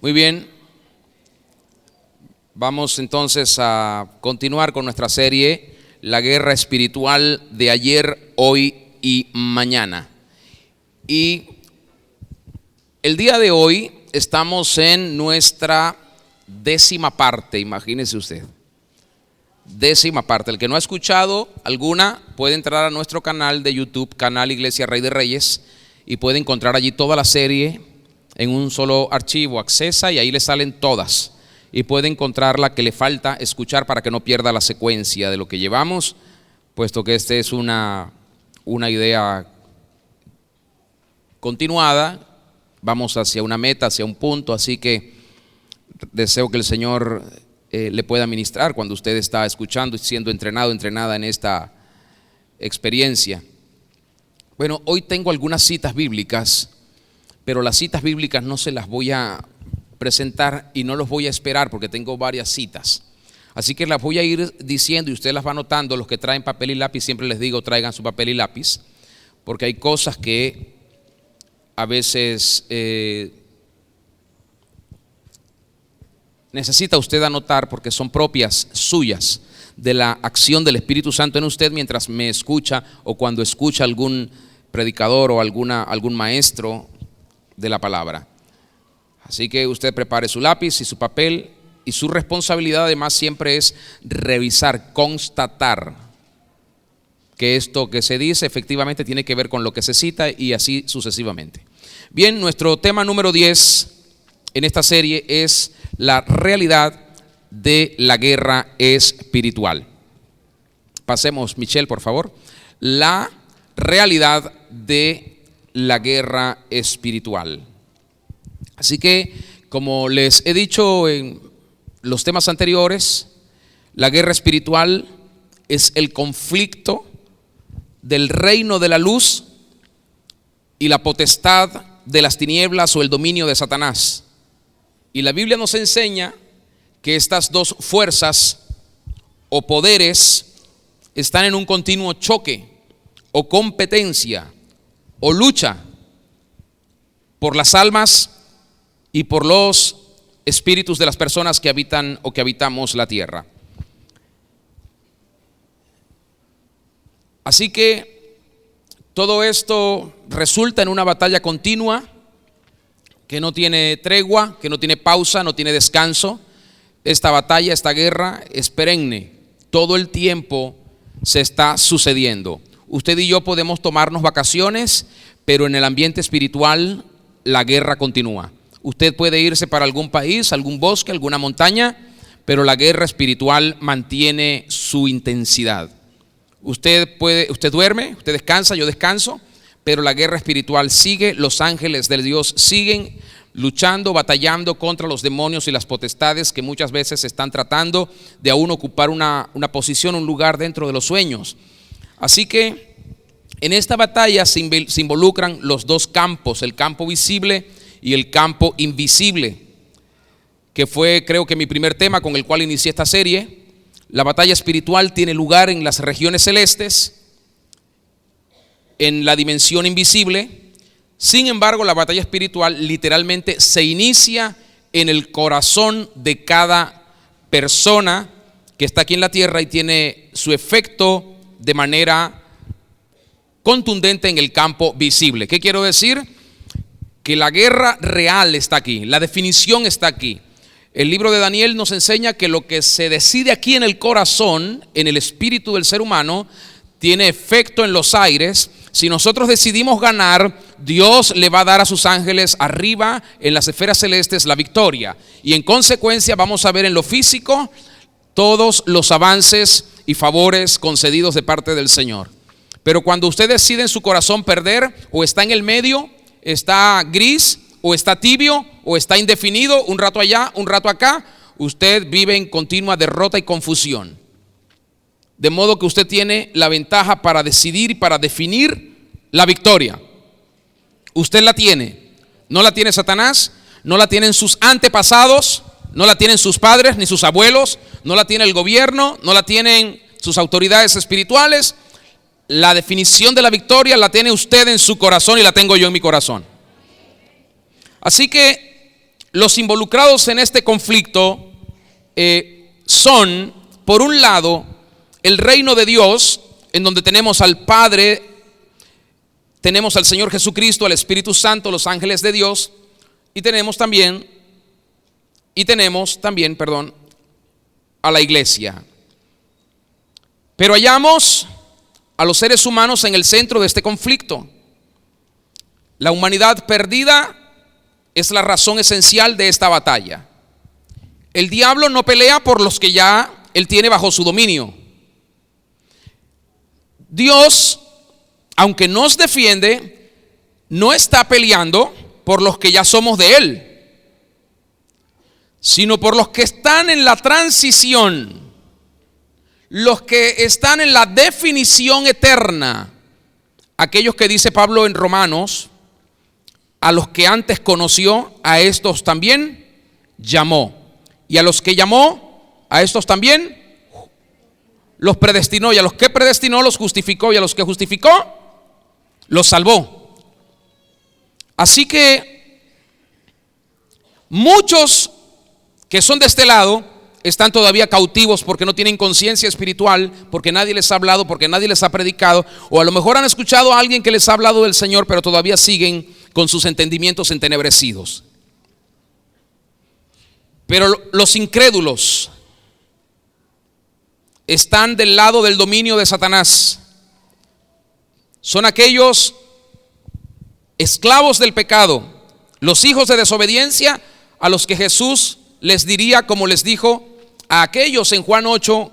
Muy bien, vamos entonces a continuar con nuestra serie, La Guerra Espiritual de Ayer, Hoy y Mañana. Y el día de hoy estamos en nuestra 10ª parte, imagínese usted. 10ª parte. El que no ha escuchado alguna puede entrar a nuestro canal de YouTube, canal Iglesia Rey de Reyes, y puede encontrar allí toda la serie en un solo archivo. Accesa y ahí le salen todas y puede encontrar la que le falta escuchar para que no pierda la secuencia de lo que llevamos, puesto que esta es una idea continuada. Vamos hacia una meta, hacia un punto, así que deseo que el Señor le pueda ministrar cuando usted está escuchando y siendo entrenado, entrenada en esta experiencia. Bueno, hoy tengo algunas citas bíblicas, pero las citas bíblicas no se las voy a presentar y no los voy a esperar porque tengo varias citas. Así que las voy a ir diciendo y usted las va anotando. Los que traen papel y lápiz, siempre les digo traigan su papel y lápiz, porque hay cosas que a veces necesita usted anotar porque son propias suyas de la acción del Espíritu Santo en usted mientras me escucha o cuando escucha algún predicador o algún maestro de la palabra. Así que usted prepare su lápiz y su papel, y su responsabilidad además siempre es revisar, constatar que esto que se dice efectivamente tiene que ver con lo que se cita y así sucesivamente. Bien, nuestro tema número 10 en esta serie es la realidad de la guerra espiritual. Pasemos, Michelle, por favor. La realidad de la guerra espiritual. Así que, como les he dicho en los temas anteriores, la guerra espiritual es el conflicto del reino de la luz y la potestad de las tinieblas o el dominio de Satanás. Y la Biblia nos enseña que estas dos fuerzas o poderes están en un continuo choque o competencia o lucha por las almas y por los espíritus de las personas que habitan o que habitamos la tierra. Así que todo esto resulta en una batalla continua que no tiene tregua, que no tiene pausa, no tiene descanso. Esta batalla, esta guerra es perenne, todo el tiempo se está sucediendo. Usted y yo podemos tomarnos vacaciones, pero en el ambiente espiritual la guerra continúa. Usted puede irse para algún país, algún bosque, alguna montaña, pero la guerra espiritual mantiene su intensidad. Usted duerme, usted descansa, yo descanso, pero la guerra espiritual sigue. Los ángeles de Dios siguen luchando, batallando contra los demonios y las potestades que muchas veces están tratando de aún ocupar una posición, un lugar dentro de los sueños. Así que en esta batalla se involucran los dos campos, el campo visible y el campo invisible, que fue, creo que, mi primer tema con el cual inicié esta serie. La batalla espiritual tiene lugar en las regiones celestes, en la dimensión invisible. Sin embargo, la batalla espiritual literalmente se inicia en el corazón de cada persona que está aquí en la tierra y tiene su efecto de manera contundente en el campo visible. ¿Qué quiero decir? Que la guerra real está aquí, la definición está aquí. El libro de Daniel nos enseña que lo que se decide aquí en el corazón, en el espíritu del ser humano, tiene efecto en los aires. Si nosotros decidimos ganar, Dios le va a dar a sus ángeles arriba en las esferas celestes la victoria. Y en consecuencia vamos a ver en lo físico todos los avances y favores concedidos de parte del Señor. Pero cuando usted decide en su corazón perder, o está en el medio, está gris, o está tibio, o está indefinido, un rato allá, un rato acá, usted vive en continua derrota y confusión. De modo que usted tiene la ventaja para decidir y para definir la victoria. Usted la tiene. No la tiene Satanás, no la tienen sus antepasados, no la tienen sus padres ni sus abuelos, no la tiene el gobierno, no la tienen sus autoridades espirituales. La definición de la victoria la tiene usted en su corazón y la tengo yo en mi corazón. Así que los involucrados en este conflicto son, por un lado, el reino de Dios, en donde tenemos al Padre, tenemos al Señor Jesucristo, al Espíritu Santo, los ángeles de Dios, y tenemos también, a la iglesia. Pero hallamos a los seres humanos en el centro de este conflicto. La humanidad perdida es la razón esencial de esta batalla. El diablo no pelea por los que ya él tiene bajo su dominio. Dios, aunque nos defiende, no está peleando por los que ya somos de él, sino por los que están en la transición, los que están en la definición eterna, aquellos que dice Pablo en Romanos: a los que antes conoció, a estos también llamó, y a los que llamó, a estos también los predestinó, y a los que predestinó los justificó, y a los que justificó los salvó. Así que muchos que son de este lado están todavía cautivos porque no tienen conciencia espiritual, porque nadie les ha hablado, porque nadie les ha predicado, o a lo mejor han escuchado a alguien que les ha hablado del Señor, pero todavía siguen con sus entendimientos entenebrecidos. Pero los incrédulos están del lado del dominio de Satanás. Son aquellos esclavos del pecado, los hijos de desobediencia, a los que Jesús les diría, como les dijo a aquellos en Juan 8,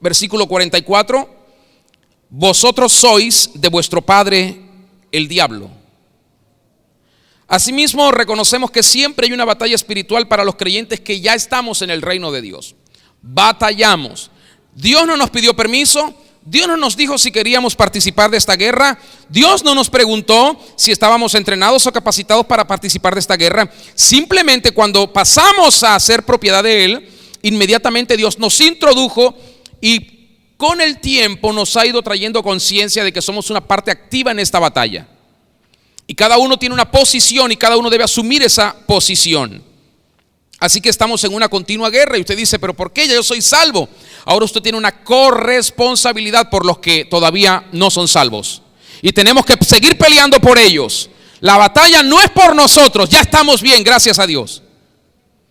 versículo 44: vosotros sois de vuestro padre el diablo. Asimismo, reconocemos que siempre hay una batalla espiritual para los creyentes que ya estamos en el reino de Dios. Batallamos. Dios no nos pidió permiso, Dios no nos dijo si queríamos participar de esta guerra, Dios no nos preguntó si estábamos entrenados o capacitados para participar de esta guerra. Simplemente cuando pasamos a ser propiedad de Él, inmediatamente Dios nos introdujo, y con el tiempo nos ha ido trayendo conciencia de que somos una parte activa en esta batalla. Y cada uno tiene una posición y cada uno debe asumir esa posición. Así que estamos en una continua guerra, y usted dice: pero ¿por qué? Ya yo soy salvo. Ahora usted tiene una corresponsabilidad por los que todavía no son salvos, y tenemos que seguir peleando por ellos. La batalla no es por nosotros, ya estamos bien, gracias a Dios.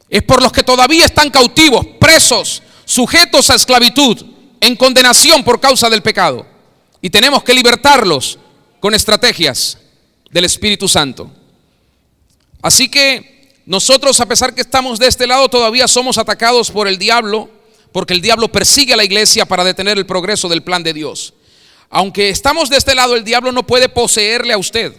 Es por los que todavía están cautivos, presos, sujetos a esclavitud, en condenación por causa del pecado, y tenemos que libertarlos con estrategias del Espíritu Santo. Así que nosotros, a pesar que estamos de este lado, todavía somos atacados por el diablo, porque el diablo persigue a la iglesia para detener el progreso del plan de Dios. Aunque estamos de este lado, el diablo no puede poseerle a usted,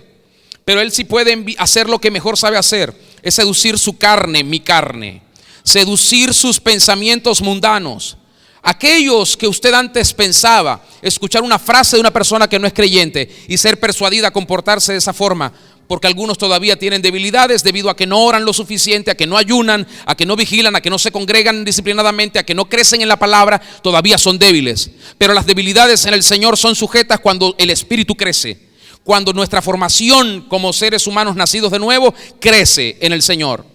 pero él sí puede hacer lo que mejor sabe hacer: es seducir su carne, mi carne, seducir sus pensamientos mundanos. Aquellos que usted antes pensaba, escuchar una frase de una persona que no es creyente y ser persuadida a comportarse de esa forma, porque algunos todavía tienen debilidades debido a que no oran lo suficiente, a que no ayunan, a que no vigilan, a que no se congregan disciplinadamente, a que no crecen en la palabra, todavía son débiles. Pero las debilidades en el Señor son sujetas cuando el Espíritu crece, cuando nuestra formación como seres humanos nacidos de nuevo crece en el Señor.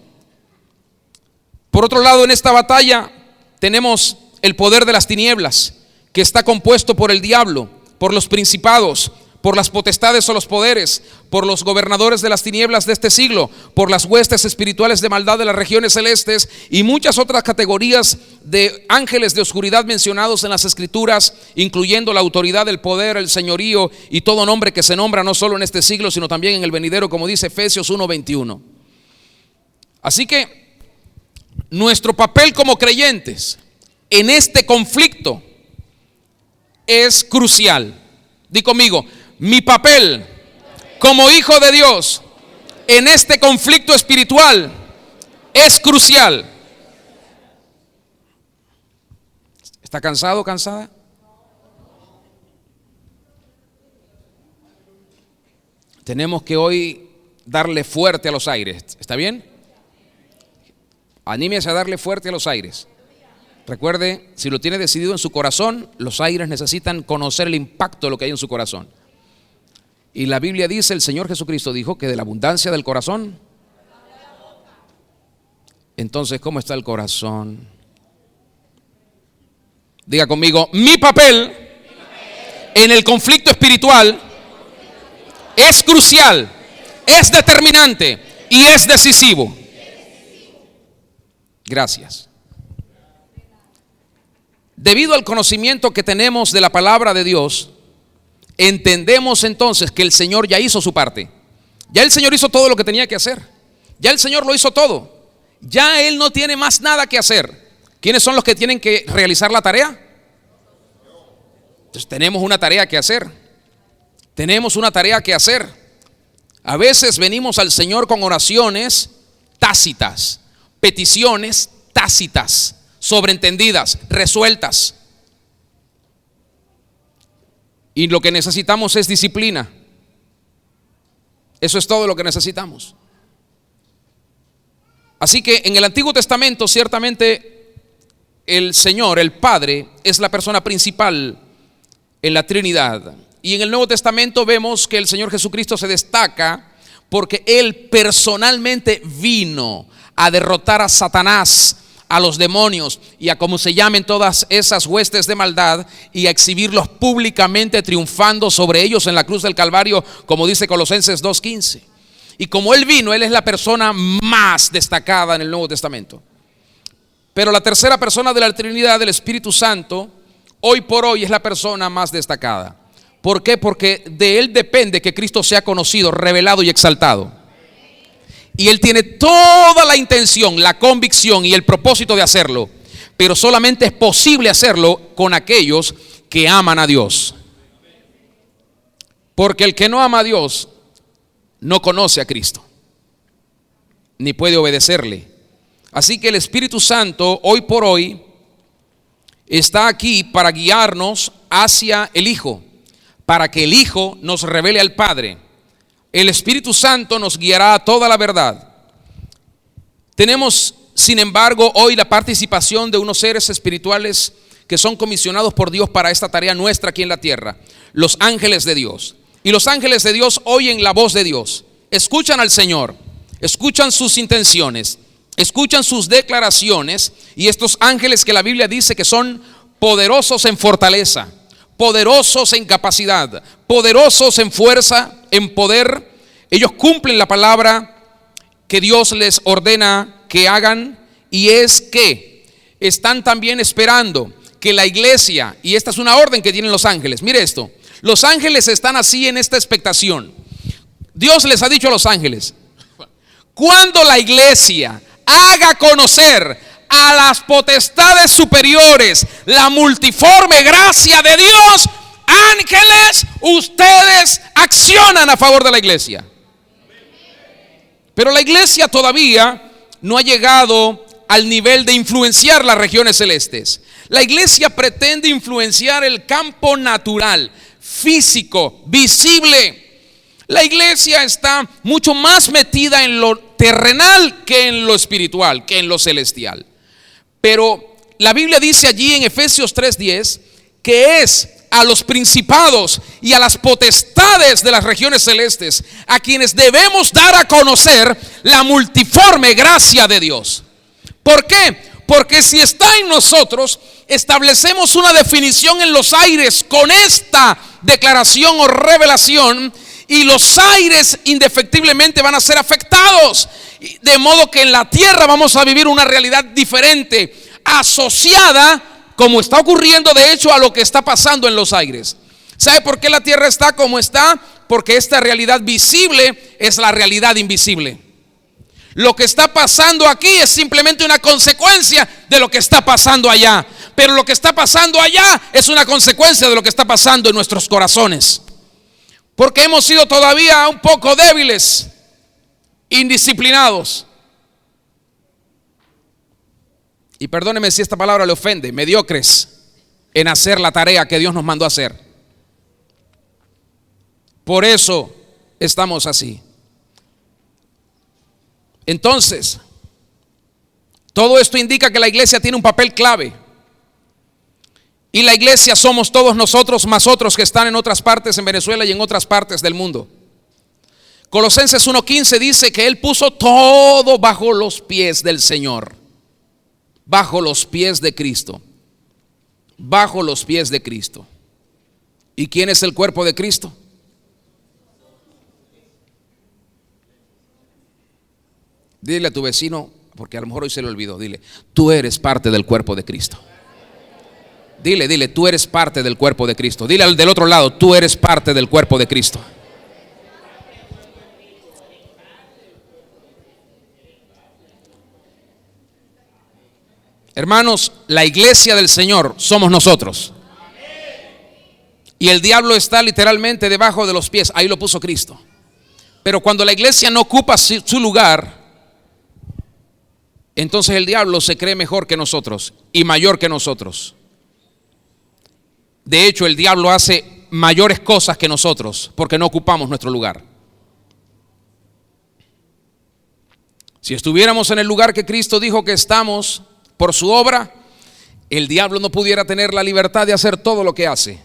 Por otro lado, en esta batalla tenemos el poder de las tinieblas, que está compuesto por el diablo, por los principados, por las potestades o los poderes, por los gobernadores de las tinieblas de este siglo, por las huestes espirituales de maldad de las regiones celestes, y muchas otras categorías de ángeles de oscuridad mencionados en las Escrituras, incluyendo la autoridad, el poder, el señorío y todo nombre que se nombra no solo en este siglo, sino también en el venidero, como dice Efesios 1:21. Así que nuestro papel como creyentes en este conflicto es crucial. Di conmigo: mi papel como hijo de Dios en este conflicto espiritual es crucial. ¿Está cansado o cansada? Tenemos que hoy darle fuerte a los aires. ¿Está bien? Anímese a darle fuerte a los aires. Recuerde, si lo tiene decidido en su corazón, los aires necesitan conocer el impacto de lo que hay en su corazón. Y la Biblia dice, el Señor Jesucristo dijo que de la abundancia del corazón. Entonces, ¿cómo está el corazón? Diga conmigo, mi papel en el conflicto espiritual es crucial, es determinante y es decisivo. Gracias. Debido al conocimiento que tenemos de la palabra de Dios, entendemos entonces que el Señor ya hizo su parte. Ya el Señor hizo todo lo que tenía que hacer. Ya el Señor lo hizo todo. Ya Él no tiene más nada que hacer. ¿Quiénes son los que tienen que realizar la tarea? Entonces tenemos una tarea que hacer. Tenemos una tarea que hacer. A veces venimos al Señor con oraciones tácitas, peticiones tácitas, sobreentendidas, resueltas. Y lo que necesitamos es disciplina. Eso es todo lo que necesitamos. Así que en el Antiguo Testamento ciertamente el Señor, el Padre, es la persona principal en la Trinidad. Y en el Nuevo Testamento vemos que el Señor Jesucristo se destaca porque Él personalmente vino a derrotar a Satanás, a los demonios y a como se llamen todas esas huestes de maldad, y a exhibirlos públicamente triunfando sobre ellos en la cruz del Calvario, como dice Colosenses 2:15. Y como Él vino, Él es la persona más destacada en el Nuevo Testamento. Pero la tercera persona de la Trinidad, el Espíritu Santo, hoy por hoy es la persona más destacada. ¿Por qué? Porque de Él depende que Cristo sea conocido, revelado y exaltado. Y Él tiene toda la intención, la convicción y el propósito de hacerlo. Pero solamente es posible hacerlo con aquellos que aman a Dios. Porque el que no ama a Dios no conoce a Cristo, ni puede obedecerle. Así que el Espíritu Santo hoy por hoy está aquí para guiarnos hacia el Hijo, para que el Hijo nos revele al Padre. El Espíritu Santo nos guiará a toda la verdad. Tenemos, sin embargo, hoy la participación de unos seres espirituales que son comisionados por Dios para esta tarea nuestra aquí en la tierra, los ángeles de Dios. Y los ángeles de Dios oyen la voz de Dios, escuchan al Señor, escuchan sus intenciones, escuchan sus declaraciones. Y estos ángeles que la Biblia dice que son poderosos en fortaleza, poderosos en capacidad, poderosos en fuerza, en poder, ellos cumplen la palabra que Dios les ordena que hagan. Y es que están también esperando que la iglesia, y esta es una orden que tienen los ángeles, mire esto, los ángeles están así en esta expectación. Dios les ha dicho a los ángeles: cuando la iglesia haga conocer a las potestades superiores la multiforme gracia de Dios, ángeles, ustedes accionan a favor de la iglesia. Pero la iglesia todavía no ha llegado al nivel de influenciar las regiones celestes. La iglesia pretende influenciar el campo natural, físico, visible. La iglesia está mucho más metida en lo terrenal que en lo espiritual, que en lo celestial. Pero la Biblia dice allí en Efesios 3:10 que es a los principados y a las potestades de las regiones celestes a quienes debemos dar a conocer la multiforme gracia de Dios. ¿Por qué? Porque si está en nosotros, establecemos una definición en los aires con esta declaración o revelación, y los aires indefectiblemente van a ser afectados, de modo que en la tierra vamos a vivir una realidad diferente, asociada, como está ocurriendo de hecho, a lo que está pasando en los aires. ¿Sabe por qué la tierra está como está? Porque esta realidad visible es la realidad invisible. Lo que está pasando aquí es simplemente una consecuencia de lo que está pasando allá. Pero lo que está pasando allá es una consecuencia de lo que está pasando en nuestros corazones. Porque hemos sido todavía un poco débiles, indisciplinados. Y perdóneme si esta palabra le ofende, mediocres en hacer la tarea que Dios nos mandó a hacer. Por eso estamos así. Entonces, todo esto indica que la iglesia tiene un papel clave. Y la iglesia somos todos nosotros más otros que están en otras partes, en Venezuela y en otras partes del mundo. Colosenses 1:15 dice que Él puso todo bajo los pies del Señor, bajo los pies de Cristo, bajo los pies de Cristo. ¿Y quién es el cuerpo de Cristo? Dile a tu vecino, porque a lo mejor hoy se le olvidó, dile: tú eres parte del cuerpo de Cristo. Dile, tú eres parte del cuerpo de Cristo. Dile al del otro lado: tú eres parte del cuerpo de Cristo. Hermanos, la iglesia del Señor somos nosotros. Y el diablo está literalmente debajo de los pies. Ahí lo puso Cristo. Pero cuando la iglesia no ocupa su lugar, entonces el diablo se cree mejor que nosotros y mayor que nosotros. De hecho, el diablo hace mayores cosas que nosotros porque no ocupamos nuestro lugar. Si estuviéramos en el lugar que Cristo dijo que estamos por su obra, el diablo no pudiera tener la libertad de hacer todo lo que hace.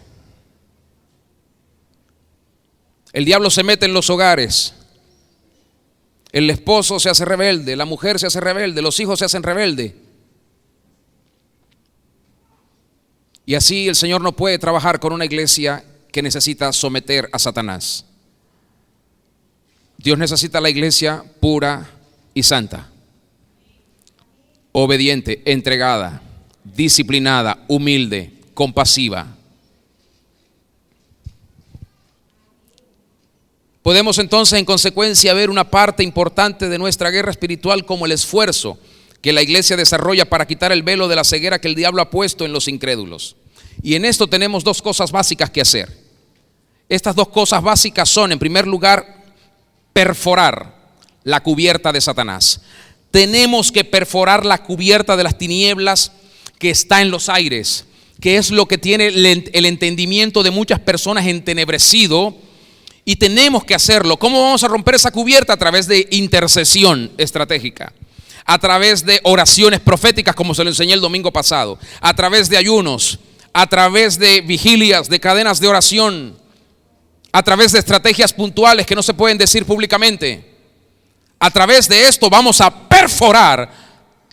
El diablo se mete en los hogares. El esposo se hace rebelde, la mujer se hace rebelde, los hijos se hacen rebelde. Y así el Señor no puede trabajar con una iglesia que necesita someter a Satanás. Dios necesita la iglesia pura y santa, obediente, entregada, disciplinada, humilde, compasiva. Podemos entonces en consecuencia ver una parte importante de nuestra guerra espiritual como el esfuerzo que la iglesia desarrolla para quitar el velo de la ceguera que el diablo ha puesto en los incrédulos. Y en esto tenemos dos cosas básicas que hacer. Estas dos cosas básicas son, en primer lugar, perforar la cubierta de Satanás. Tenemos que perforar la cubierta de las tinieblas que está en los aires, que es lo que tiene el entendimiento de muchas personas entenebrecido. Y tenemos que hacerlo. ¿Cómo vamos a romper esa cubierta? A través de intercesión estratégica, a través de oraciones proféticas, como se lo enseñé el domingo pasado, a través de ayunos, a través de vigilias, de cadenas de oración, a través de estrategias puntuales que no se pueden decir públicamente. A través de esto vamos a perforar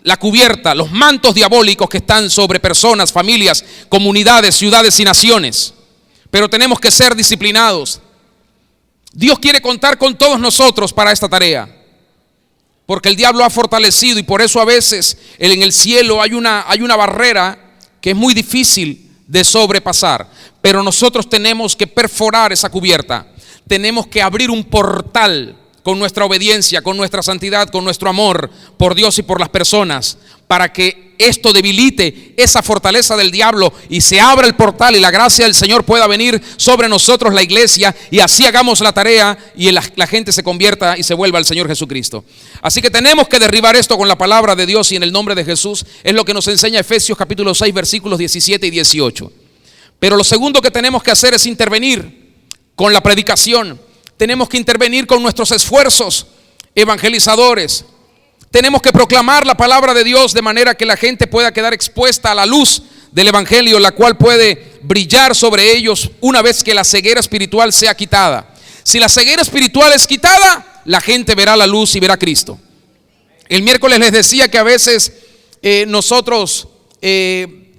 la cubierta, los mantos diabólicos que están sobre personas, familias, comunidades, ciudades y naciones. Pero tenemos que ser disciplinados. Dios quiere contar con todos nosotros para esta tarea, porque el diablo ha fortalecido, y por eso a veces en el cielo hay una barrera que es muy difícil de sobrepasar. Pero nosotros tenemos que perforar esa cubierta, tenemos que abrir un portal con nuestra obediencia, con nuestra santidad, con nuestro amor por Dios y por las personas, para que esto debilite esa fortaleza del diablo y se abra el portal y la gracia del Señor pueda venir sobre nosotros, la iglesia, y así hagamos la tarea y la gente se convierta y se vuelva al Señor Jesucristo. Así que tenemos que derribar esto con la palabra de Dios y en el nombre de Jesús. Es lo que nos enseña Efesios capítulo 6 versículos 17 y 18. Pero lo segundo que tenemos que hacer es intervenir con la predicación. Tenemos que intervenir con nuestros esfuerzos evangelizadores. Tenemos que proclamar la palabra de Dios de manera que la gente pueda quedar expuesta a la luz del evangelio, la cual puede brillar sobre ellos una vez que la ceguera espiritual sea quitada. Si la ceguera espiritual es quitada, la gente verá la luz y verá a Cristo. El miércoles les decía que a veces nosotros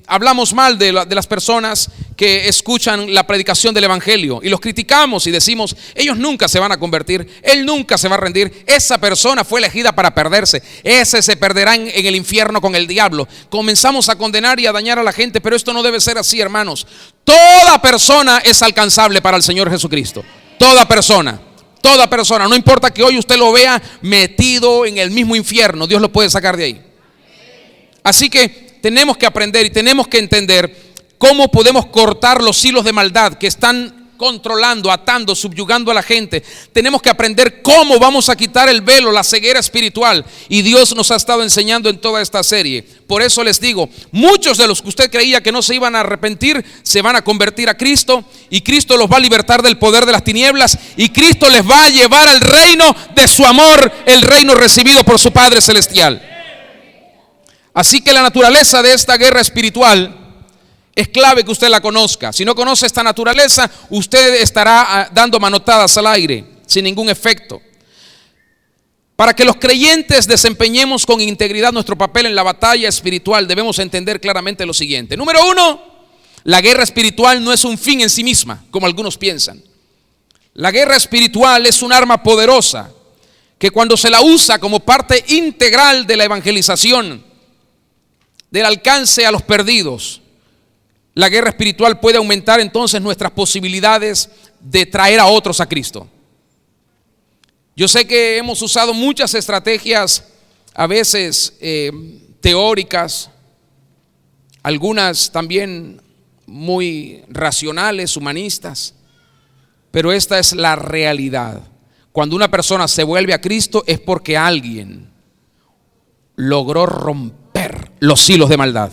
hablamos mal de las personas que escuchan la predicación del evangelio y los criticamos y decimos: ellos nunca se van a convertir, él nunca se va a rendir, esa persona fue elegida para perderse, ese se perderá en el infierno con el diablo. Comenzamos a condenar y a dañar a la gente, pero esto no debe ser así, hermanos. Toda persona es alcanzable para el Señor Jesucristo. Toda persona, no importa que hoy usted lo vea metido en el mismo infierno, Dios lo puede sacar de ahí. Así que tenemos que aprender y tenemos que entender cómo podemos cortar los hilos de maldad que están controlando, atando, subyugando a la gente. Tenemos que aprender cómo vamos a quitar el velo, la ceguera espiritual. Y Dios nos ha estado enseñando en toda esta serie. Por eso les digo, muchos de los que usted creía que no se iban a arrepentir, se van a convertir a Cristo. Y Cristo los va a libertar del poder de las tinieblas. Y Cristo les va a llevar al reino de su amor, el reino recibido por su Padre Celestial. Así que la naturaleza de esta guerra espiritual es clave que usted la conozca. Si no conoce esta naturaleza, usted estará dando manotadas al aire, sin ningún efecto. Para que los creyentes desempeñemos con integridad nuestro papel en la batalla espiritual, debemos entender claramente lo siguiente. Número uno, la guerra espiritual no es un fin en sí misma, como algunos piensan. La guerra espiritual es un arma poderosa que cuando se la usa como parte integral de la evangelización, del alcance a los perdidos, la guerra espiritual puede aumentar entonces nuestras posibilidades de traer a otros a Cristo. Yo sé que hemos usado muchas estrategias, a veces teóricas, algunas también muy racionales, humanistas, pero esta es la realidad. Cuando una persona se vuelve a Cristo es porque alguien logró romper los hilos de maldad,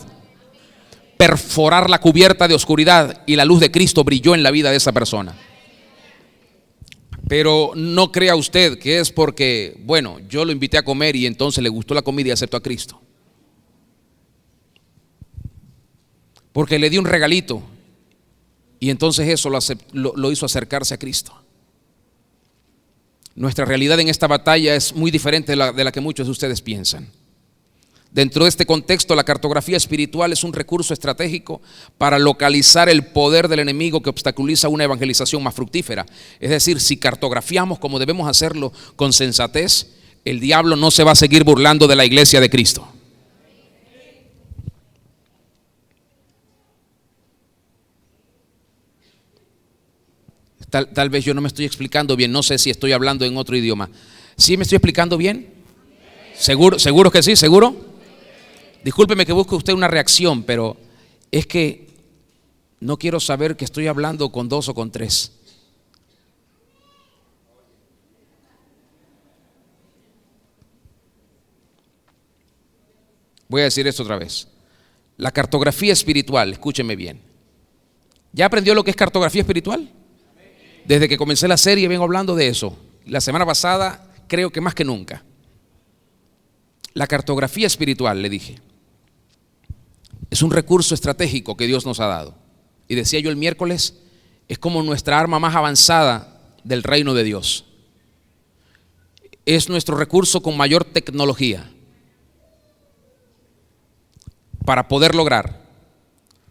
perforar la cubierta de oscuridad, y la luz de Cristo brilló en la vida de esa persona. Pero no crea usted que es porque, bueno, yo lo invité a comer y entonces le gustó la comida y aceptó a Cristo. Porque le di un regalito y entonces eso lo hizo acercarse a Cristo. Nuestra realidad en esta batalla es muy diferente de la que muchos de ustedes piensan. Dentro de este contexto, la cartografía espiritual es un recurso estratégico para localizar el poder del enemigo que obstaculiza una evangelización más fructífera. Es decir, si cartografiamos como debemos hacerlo con sensatez, el diablo no se va a seguir burlando de la iglesia de Cristo. Tal vez yo no me estoy explicando bien, no sé si estoy hablando en otro idioma. ¿Sí me estoy explicando bien? ¿Seguro que sí? ¿Seguro? Discúlpeme que busque usted una reacción, pero es que no quiero saber que estoy hablando con dos o con tres. Voy a decir esto otra vez. La cartografía espiritual, escúcheme bien. ¿Ya aprendió lo que es cartografía espiritual? Desde que comencé la serie vengo hablando de eso. La semana pasada creo que más que nunca. La cartografía espiritual, le dije, es un recurso estratégico que Dios nos ha dado. Y decía yo el miércoles, es como nuestra arma más avanzada del reino de Dios. Es nuestro recurso con mayor tecnología para poder lograr,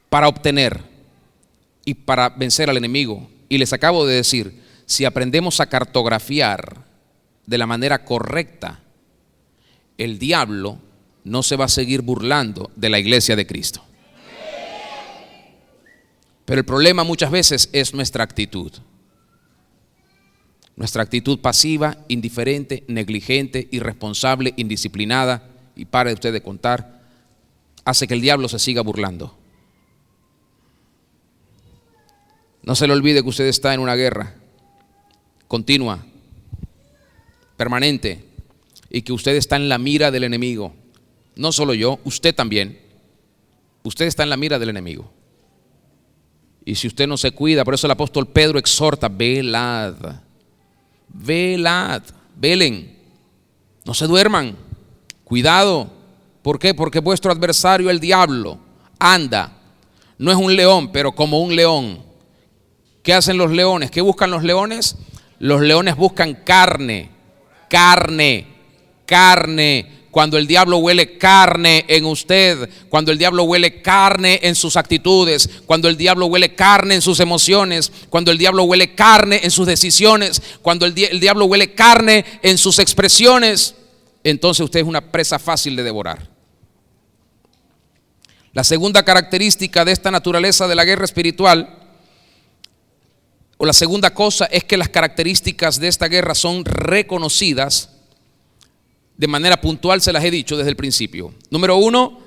para obtener y para vencer al enemigo. Y les acabo de decir, si aprendemos a cartografiar de la manera correcta, el diablo no se va a seguir burlando de la iglesia de Cristo. Pero el problema muchas veces es nuestra actitud. Nuestra actitud pasiva, indiferente, negligente, irresponsable, indisciplinada, y pare usted de contar, hace que el diablo se siga burlando. No se le olvide que usted está en una guerra continua, permanente, y que usted está en la mira del enemigo. No solo yo, usted también. Usted está en la mira del enemigo. Y si usted no se cuida, por eso el apóstol Pedro exhorta, velad, velad, velen, no se duerman, cuidado. ¿Por qué? Porque vuestro adversario, el diablo, anda, no es un león, pero como un león. ¿Qué hacen los leones? ¿Qué buscan los leones? Los leones buscan carne, carne, carne. Cuando el diablo huele carne en usted, cuando el diablo huele carne en sus actitudes, cuando el diablo huele carne en sus emociones, cuando el diablo huele carne en sus decisiones, cuando el diablo huele carne en sus expresiones, entonces usted es una presa fácil de devorar. La segunda característica de esta naturaleza de la guerra espiritual, o la segunda cosa, es que las características de esta guerra son reconocidas de manera puntual, se las he dicho desde el principio. Número uno,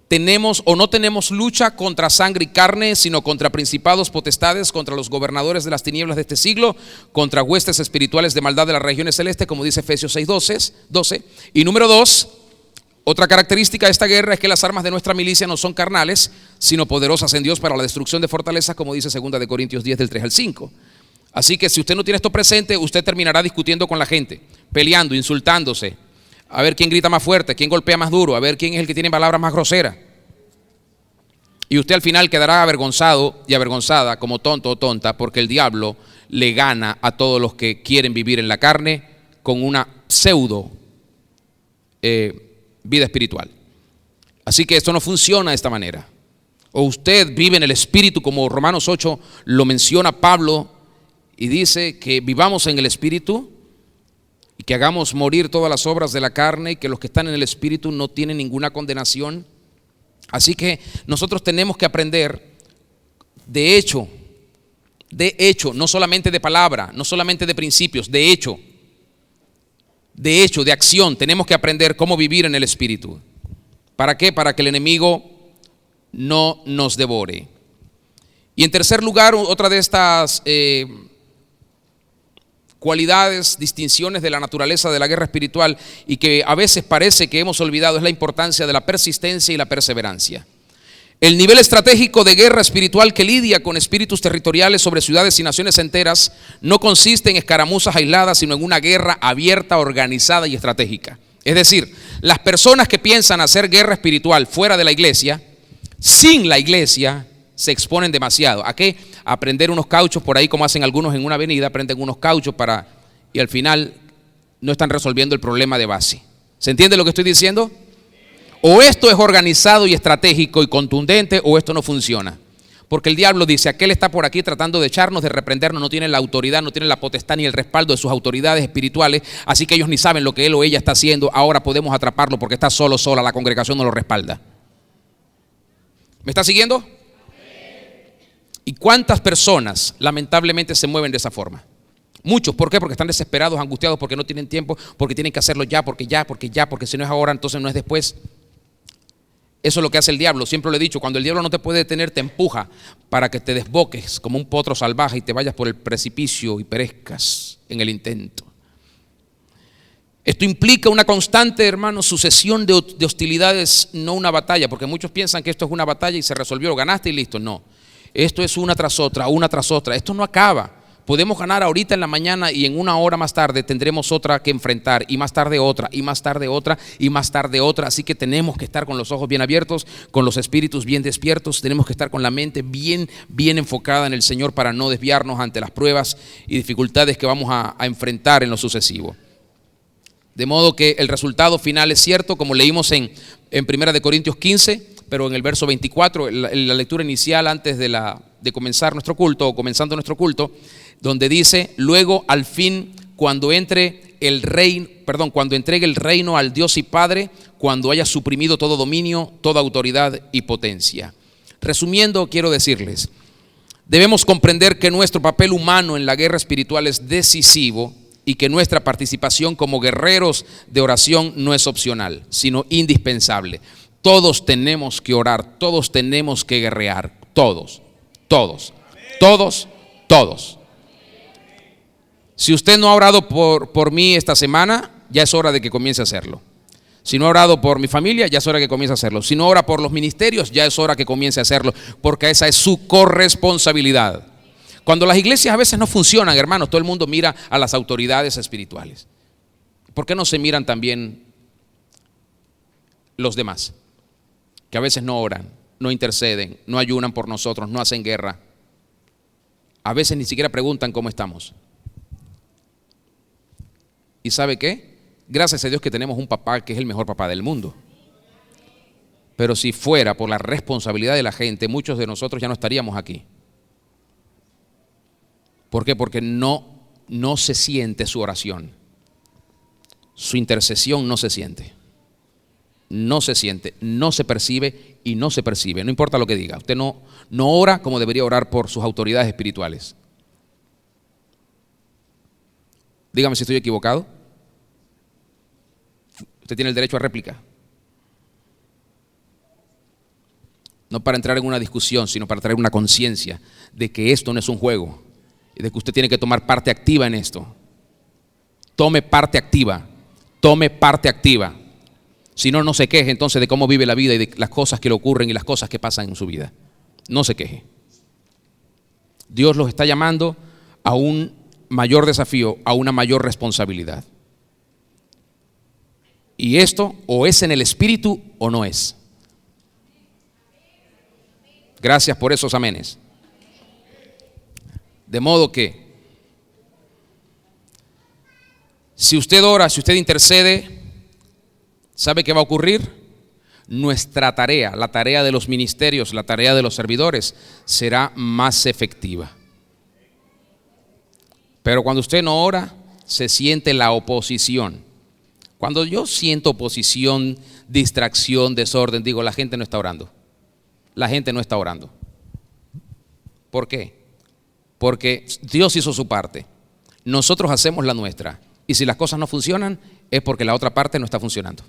tenemos o no tenemos lucha contra sangre y carne, sino contra principados, potestades, contra los gobernadores de las tinieblas de este siglo, contra huestes espirituales de maldad de las regiones celestes, como dice Efesios 6:12. Y número dos, otra característica de esta guerra es que las armas de nuestra milicia no son carnales, sino poderosas en Dios para la destrucción de fortalezas, como dice 2 de Corintios 10 del 3 al 5. Así que si usted no tiene esto presente, usted terminará discutiendo con la gente, peleando, insultándose, a ver quién grita más fuerte, quién golpea más duro, a ver quién es el que tiene palabras más groseras. Y usted al final quedará avergonzado y avergonzada como tonto o tonta, porque el diablo le gana a todos los que quieren vivir en la carne con una pseudo vida espiritual. Así que esto no funciona de esta manera. O usted vive en el Espíritu, como Romanos 8 lo menciona Pablo, y dice que vivamos en el Espíritu y que hagamos morir todas las obras de la carne, y que los que están en el Espíritu no tienen ninguna condenación. Así que nosotros tenemos que aprender de hecho, no solamente de palabra, no solamente de principios, de hecho, de acción. Tenemos que aprender cómo vivir en el Espíritu. ¿Para qué? Para que el enemigo no nos devore. Y en tercer lugar, otra de estas cualidades, distinciones de la naturaleza de la guerra espiritual, y que a veces parece que hemos olvidado, es la importancia de la persistencia y la perseverancia. El nivel estratégico de guerra espiritual que lidia con espíritus territoriales sobre ciudades y naciones enteras no consiste en escaramuzas aisladas, sino en una guerra abierta, organizada y estratégica. Es decir, las personas que piensan hacer guerra espiritual fuera de la iglesia, sin la iglesia, se exponen demasiado. ¿A qué? A prender unos cauchos por ahí, como hacen algunos en una avenida, prenden unos cauchos y al final no están resolviendo el problema de base. ¿Se entiende lo que estoy diciendo? O esto es organizado y estratégico y contundente, o esto no funciona. Porque el diablo dice: aquel está por aquí tratando de echarnos, de reprendernos, no tiene la autoridad, no tiene la potestad ni el respaldo de sus autoridades espirituales, así que ellos ni saben lo que él o ella está haciendo. Ahora podemos atraparlo porque está sola, la congregación no lo respalda. ¿Me está siguiendo? ¿Y cuántas personas lamentablemente se mueven de esa forma? Muchos. ¿Por qué? Porque están desesperados, angustiados, porque no tienen tiempo, porque tienen que hacerlo ya, porque si no es ahora, entonces no es después. Eso es lo que hace el diablo. Siempre lo he dicho: cuando el diablo no te puede detener, te empuja para que te desboques como un potro salvaje y te vayas por el precipicio y perezcas en el intento. Esto implica una constante, hermano, sucesión de hostilidades, no una batalla, porque muchos piensan que esto es una batalla y se resolvió, lo ganaste y listo. No, esto es una tras otra, esto no acaba. Podemos ganar ahorita en la mañana y en una hora más tarde tendremos otra que enfrentar, y más tarde otra, y más tarde otra, y más tarde otra. Así que tenemos que estar con los ojos bien abiertos, con los espíritus bien despiertos, tenemos que estar con la mente bien enfocada en el Señor para no desviarnos ante las pruebas y dificultades que vamos a enfrentar en lo sucesivo. De modo que el resultado final es cierto, como leímos en 1 Corintios 15, pero en el verso 24, la lectura inicial antes de comenzar nuestro culto, o comenzando nuestro culto, donde dice: luego al fin, cuando entregue el reino al Dios y Padre, cuando haya suprimido todo dominio, toda autoridad y potencia. Resumiendo, quiero decirles, debemos comprender que nuestro papel humano en la guerra espiritual es decisivo, y que nuestra participación como guerreros de oración no es opcional, sino indispensable. Todos tenemos que orar, todos tenemos que guerrear, todos. Si usted no ha orado por mí esta semana, ya es hora de que comience a hacerlo. Si no ha orado por mi familia, ya es hora que comience a hacerlo. Si no ora por los ministerios, ya es hora que comience a hacerlo, porque esa es su corresponsabilidad. Cuando las iglesias a veces no funcionan, hermanos, todo el mundo mira a las autoridades espirituales. ¿Por qué no se miran también los demás? Que a veces no oran, no interceden, no ayunan por nosotros, no hacen guerra. A veces ni siquiera preguntan cómo estamos. ¿Y sabe qué? Gracias a Dios que tenemos un papá que es el mejor papá del mundo. Pero si fuera por la responsabilidad de la gente, muchos de nosotros ya no estaríamos aquí. ¿Por qué? Porque no se siente su oración. Su intercesión no se siente. No se siente, no se percibe y no se percibe. No importa lo que diga. Usted no ora como debería orar por sus autoridades espirituales. Dígame si estoy equivocado. Usted tiene el derecho a réplica. No para entrar en una discusión, sino para traer una conciencia de que esto no es un juego y de que usted tiene que tomar parte activa en esto. Tome parte activa. Si no, no se queje entonces de cómo vive la vida y de las cosas que le ocurren y las cosas que pasan en su vida. No se queje. Dios los está llamando a un mayor desafío, a una mayor responsabilidad. Y esto o es en el espíritu o no es. Gracias por esos amenes. De modo que Si usted ora, si usted intercede, ¿sabe qué va a ocurrir? Nuestra tarea, la tarea de los ministerios, la tarea de los servidores, será más efectiva. Pero cuando usted no ora, se siente la oposición. Cuando yo siento oposición, distracción, desorden, digo, la gente no está orando. La gente no está orando. ¿Por qué? Porque Dios hizo su parte. Nosotros hacemos la nuestra. Y si las cosas no funcionan, es porque la otra parte no está funcionando.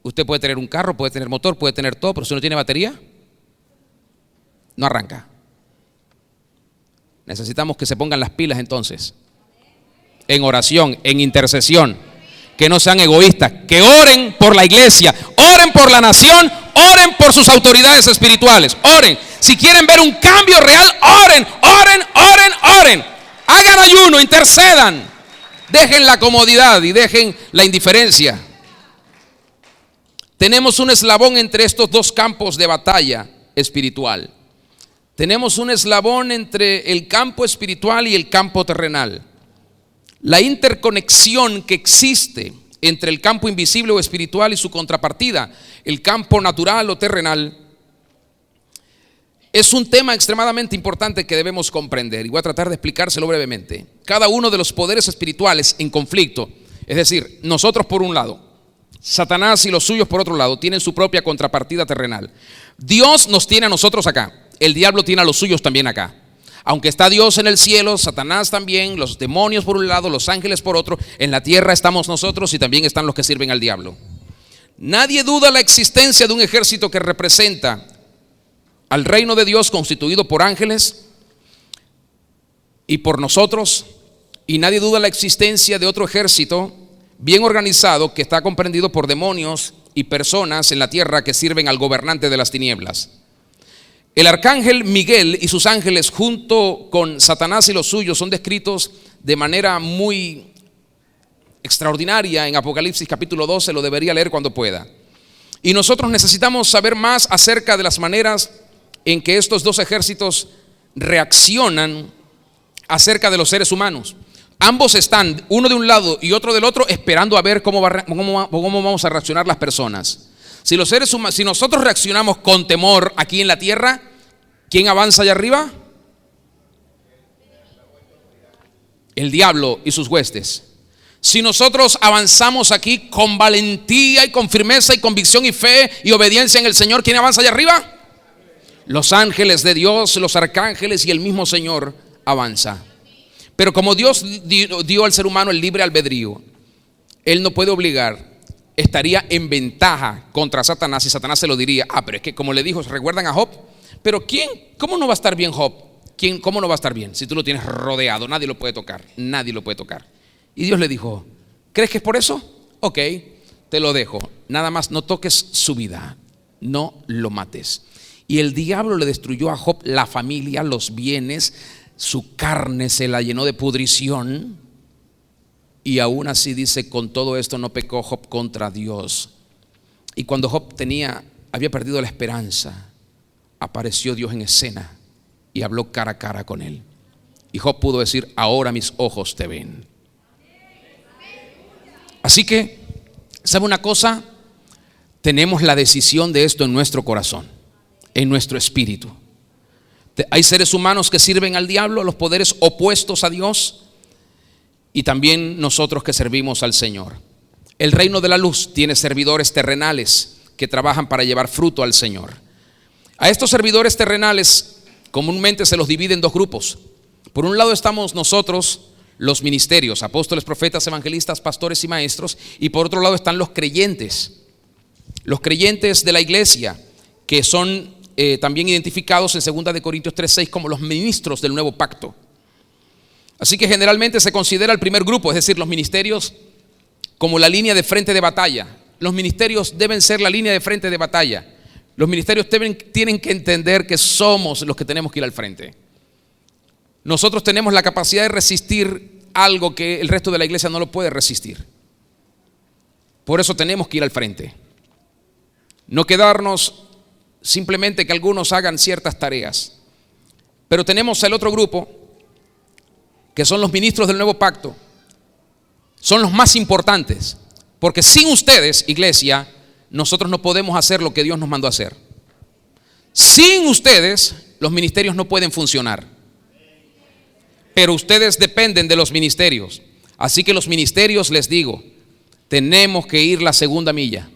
Usted puede tener un carro, puede tener motor, puede tener todo, pero si no tiene batería, no arranca. Necesitamos que se pongan las pilas entonces, en oración, en intercesión, que no sean egoístas, que oren por la iglesia, oren por la nación, oren por sus autoridades espirituales, oren. Si quieren ver un cambio real, oren, oren, oren, oren. Hagan ayuno, intercedan, dejen la comodidad y dejen la indiferencia. Tenemos un eslabón entre estos dos campos de batalla espiritual. Tenemos un eslabón entre el campo espiritual y el campo terrenal. La interconexión que existe entre el campo invisible o espiritual y su contrapartida, el campo natural o terrenal, es un tema extremadamente importante que debemos comprender, y voy a tratar de explicárselo brevemente. Cada uno de los poderes espirituales en conflicto, es decir, nosotros por un lado, Satanás y los suyos por otro lado, tienen su propia contrapartida terrenal. Dios nos tiene a nosotros acá, el diablo tiene a los suyos también acá. Aunque está Dios en el cielo, Satanás también, los demonios por un lado, los ángeles por otro, en la tierra estamos nosotros y también están los que sirven al diablo. Nadie duda la existencia de un ejército que representa al reino de Dios constituido por ángeles y por nosotros, y nadie duda la existencia de otro ejército bien organizado que está comprendido por demonios y personas en la tierra que sirven al gobernante de las tinieblas. El arcángel Miguel y sus ángeles junto con Satanás y los suyos son descritos de manera muy extraordinaria en Apocalipsis capítulo 12, lo debería leer cuando pueda. Y nosotros necesitamos saber más acerca de las maneras en que estos dos ejércitos reaccionan acerca de los seres humanos. Ambos están, uno de un lado y otro del otro, esperando a ver cómo vamos a reaccionar las personas. Si los seres humanos, si nosotros reaccionamos con temor aquí en la tierra, ¿quién avanza allá arriba? El diablo y sus huestes. Si nosotros avanzamos aquí con valentía y con firmeza y convicción y fe y obediencia en el Señor, ¿quién avanza allá arriba? Los ángeles de Dios, los arcángeles y el mismo Señor avanza. Pero como Dios dio al ser humano el libre albedrío, Él no puede obligar. Estaría en ventaja contra Satanás y Satanás se lo diría: pero es que como le dijo, ¿recuerdan a Job? Pero ¿cómo no va a estar bien Job? ¿Cómo no va a estar bien? Si tú lo tienes rodeado, nadie lo puede tocar, nadie lo puede tocar. Y Dios le dijo: ¿crees que es por eso? Ok, te lo dejo, nada más no toques su vida, no lo mates. Y el diablo le destruyó a Job la familia, los bienes, su carne se la llenó de pudrición. Y aún así dice, con todo esto no pecó Job contra Dios. Y cuando Job había perdido la esperanza, apareció Dios en escena y habló cara a cara con él. Y Job pudo decir: ahora mis ojos te ven. Así que, ¿sabe una cosa? Tenemos la decisión de esto en nuestro corazón, en nuestro espíritu. Hay seres humanos que sirven al diablo, los poderes opuestos a Dios, y también nosotros que servimos al Señor. El reino de la luz tiene servidores terrenales que trabajan para llevar fruto al Señor. A estos servidores terrenales comúnmente se los divide en dos grupos. Por un lado estamos nosotros, los ministerios, apóstoles, profetas, evangelistas, pastores y maestros. Y por otro lado están los creyentes de la iglesia, que son también identificados en 2 de Corintios 3:6 como los ministros del nuevo pacto. Así que generalmente se considera el primer grupo, es decir, los ministerios, como la línea de frente de batalla. Los ministerios deben ser la línea de frente de batalla. Los ministerios tienen que entender que somos los que tenemos que ir al frente. Nosotros tenemos la capacidad de resistir algo que el resto de la iglesia no lo puede resistir. Por eso tenemos que ir al frente. No quedarnos simplemente que algunos hagan ciertas tareas. Pero tenemos el otro grupo, que son los ministros del nuevo pacto, Son los más importantes, porque sin ustedes, iglesia, nosotros no podemos hacer lo que Dios nos mandó a hacer. Sin ustedes, los ministerios no pueden funcionar. Pero ustedes dependen de los ministerios. Así que los ministerios, les digo, tenemos que ir la segunda milla.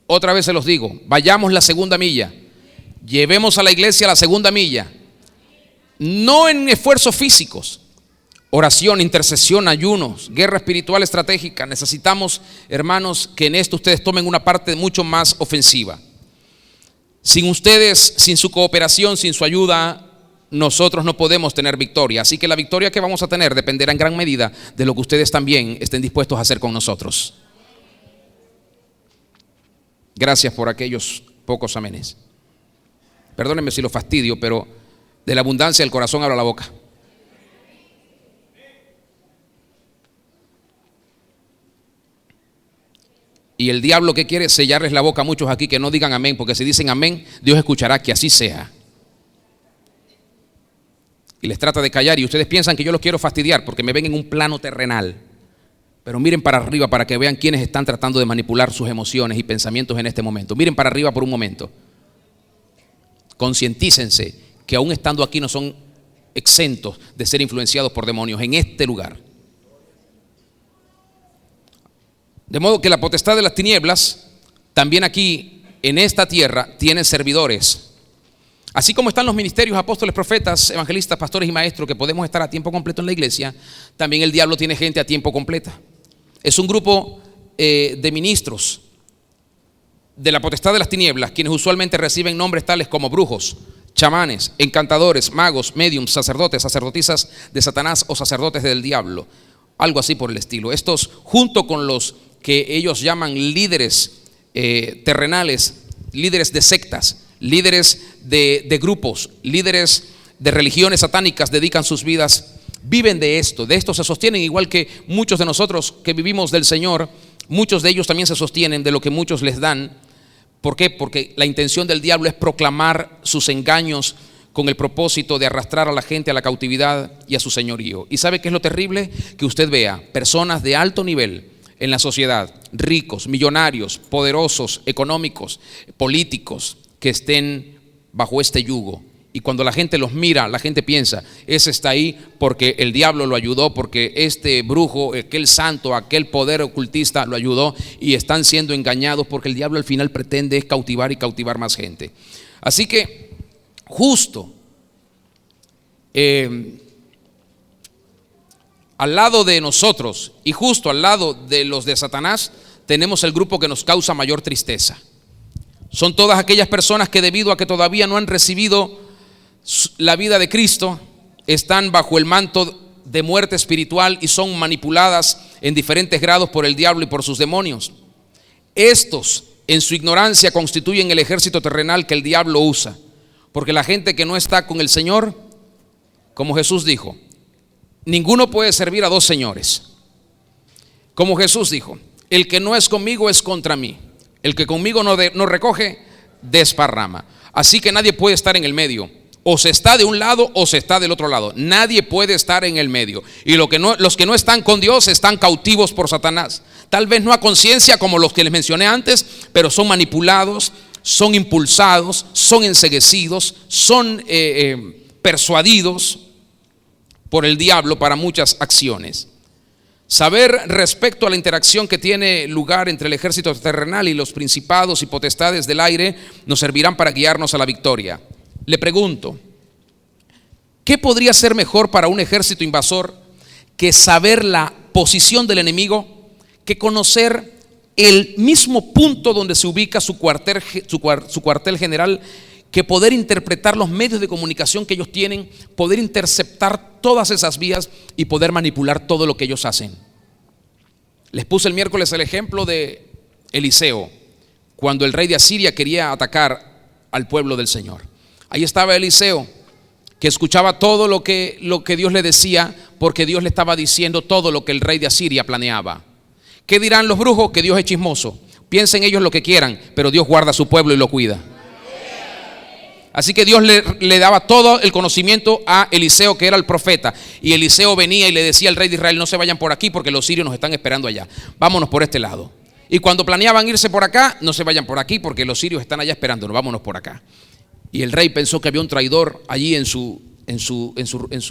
Otra vez se los digo, vayamos la segunda milla. Llevemos a la iglesia la segunda milla. No en esfuerzos físicos. Oración, intercesión, ayunos, guerra espiritual estratégica. Necesitamos, hermanos, que en esto ustedes tomen una parte mucho más ofensiva. Sin ustedes, sin su cooperación, sin su ayuda, nosotros no podemos tener victoria. Así que la victoria que vamos a tener dependerá en gran medida de lo que ustedes también estén dispuestos a hacer con nosotros. Gracias por aquellos pocos amenes. Perdónenme si lo fastidio, pero de la abundancia del corazón habla la boca. Y el diablo, que quiere sellarles la boca a muchos aquí que no digan amén, porque si dicen amén, Dios escuchará que así sea. Y les trata de callar, y ustedes piensan que yo los quiero fastidiar porque me ven en un plano terrenal. Pero miren para arriba para que vean quiénes están tratando de manipular sus emociones y pensamientos en este momento. Miren para arriba por un momento. Concientícense que aún estando aquí no son exentos de ser influenciados por demonios en este lugar. De modo que la potestad de las tinieblas también aquí en esta tierra tiene servidores. Así como están los ministerios, apóstoles, profetas, evangelistas, pastores y maestros, que podemos estar a tiempo completo en la iglesia, también el diablo tiene gente a tiempo completa. Es un grupo de ministros de la potestad de las tinieblas, quienes usualmente reciben nombres tales como brujos, chamanes, encantadores, magos, médiums, sacerdotes, sacerdotisas de Satanás o sacerdotes del diablo, algo así por el estilo. Estos, junto con los que ellos llaman líderes terrenales, líderes de sectas, líderes de grupos, líderes de religiones satánicas, dedican sus vidas, viven de esto se sostienen, igual que muchos de nosotros que vivimos del Señor. Muchos de ellos también se sostienen de lo que muchos les dan. ¿Por qué? Porque la intención del diablo es proclamar sus engaños con el propósito de arrastrar a la gente a la cautividad y a su señorío. ¿Y sabe qué es lo terrible? Que usted vea personas de alto nivel en la sociedad, ricos, millonarios, poderosos, económicos, políticos, que estén bajo este yugo. Y cuando la gente los mira, la gente piensa, ese está ahí porque el diablo lo ayudó, porque este brujo, aquel santo, aquel poder ocultista lo ayudó, y están siendo engañados porque el diablo al final pretende cautivar y cautivar más gente. Así que justo al lado de nosotros y justo al lado de los de Satanás tenemos el grupo que nos causa mayor tristeza. Son todas aquellas personas que, debido a que todavía no han recibido la vida de Cristo, están bajo el manto de muerte espiritual y son manipuladas en diferentes grados por el diablo y por sus demonios. Estos, en su ignorancia, constituyen el ejército terrenal que el diablo usa, porque la gente que no está con el Señor, como Jesús dijo, ninguno puede servir a dos señores. Como Jesús dijo, el que no es conmigo es contra mí, el que conmigo no recoge, desparrama. Así que nadie puede estar en el medio. O se está de un lado o se está del otro lado. Nadie puede estar en el medio. Y los que no están con Dios están cautivos por Satanás. Tal vez no a conciencia como los que les mencioné antes, pero son manipulados, son impulsados, son enceguecidos, son persuadidos por el diablo para muchas acciones. Saber respecto a la interacción que tiene lugar entre el ejército terrenal y los principados y potestades del aire nos servirán para guiarnos a la victoria. Le pregunto, ¿qué podría ser mejor para un ejército invasor que saber la posición del enemigo, que conocer el mismo punto donde se ubica su cuartel general, que poder interpretar los medios de comunicación que ellos tienen, poder interceptar todas esas vías y poder manipular todo lo que ellos hacen? Les puse el miércoles el ejemplo de Eliseo, cuando el rey de Asiria quería atacar al pueblo del Señor. Ahí estaba Eliseo, que escuchaba todo lo que Dios le decía, porque Dios le estaba diciendo todo lo que el rey de Asiria planeaba. ¿Qué dirán los brujos? Que Dios es chismoso. Piensen ellos lo que quieran, pero Dios guarda a su pueblo y lo cuida. Así que Dios le daba todo el conocimiento a Eliseo, que era el profeta. Y Eliseo venía y le decía al rey de Israel: no se vayan por aquí porque los sirios nos están esperando allá. Vámonos por este lado. Y cuando planeaban irse por acá: no se vayan por aquí porque los sirios están allá esperándonos, vámonos por acá. Y el rey pensó que había un traidor allí en su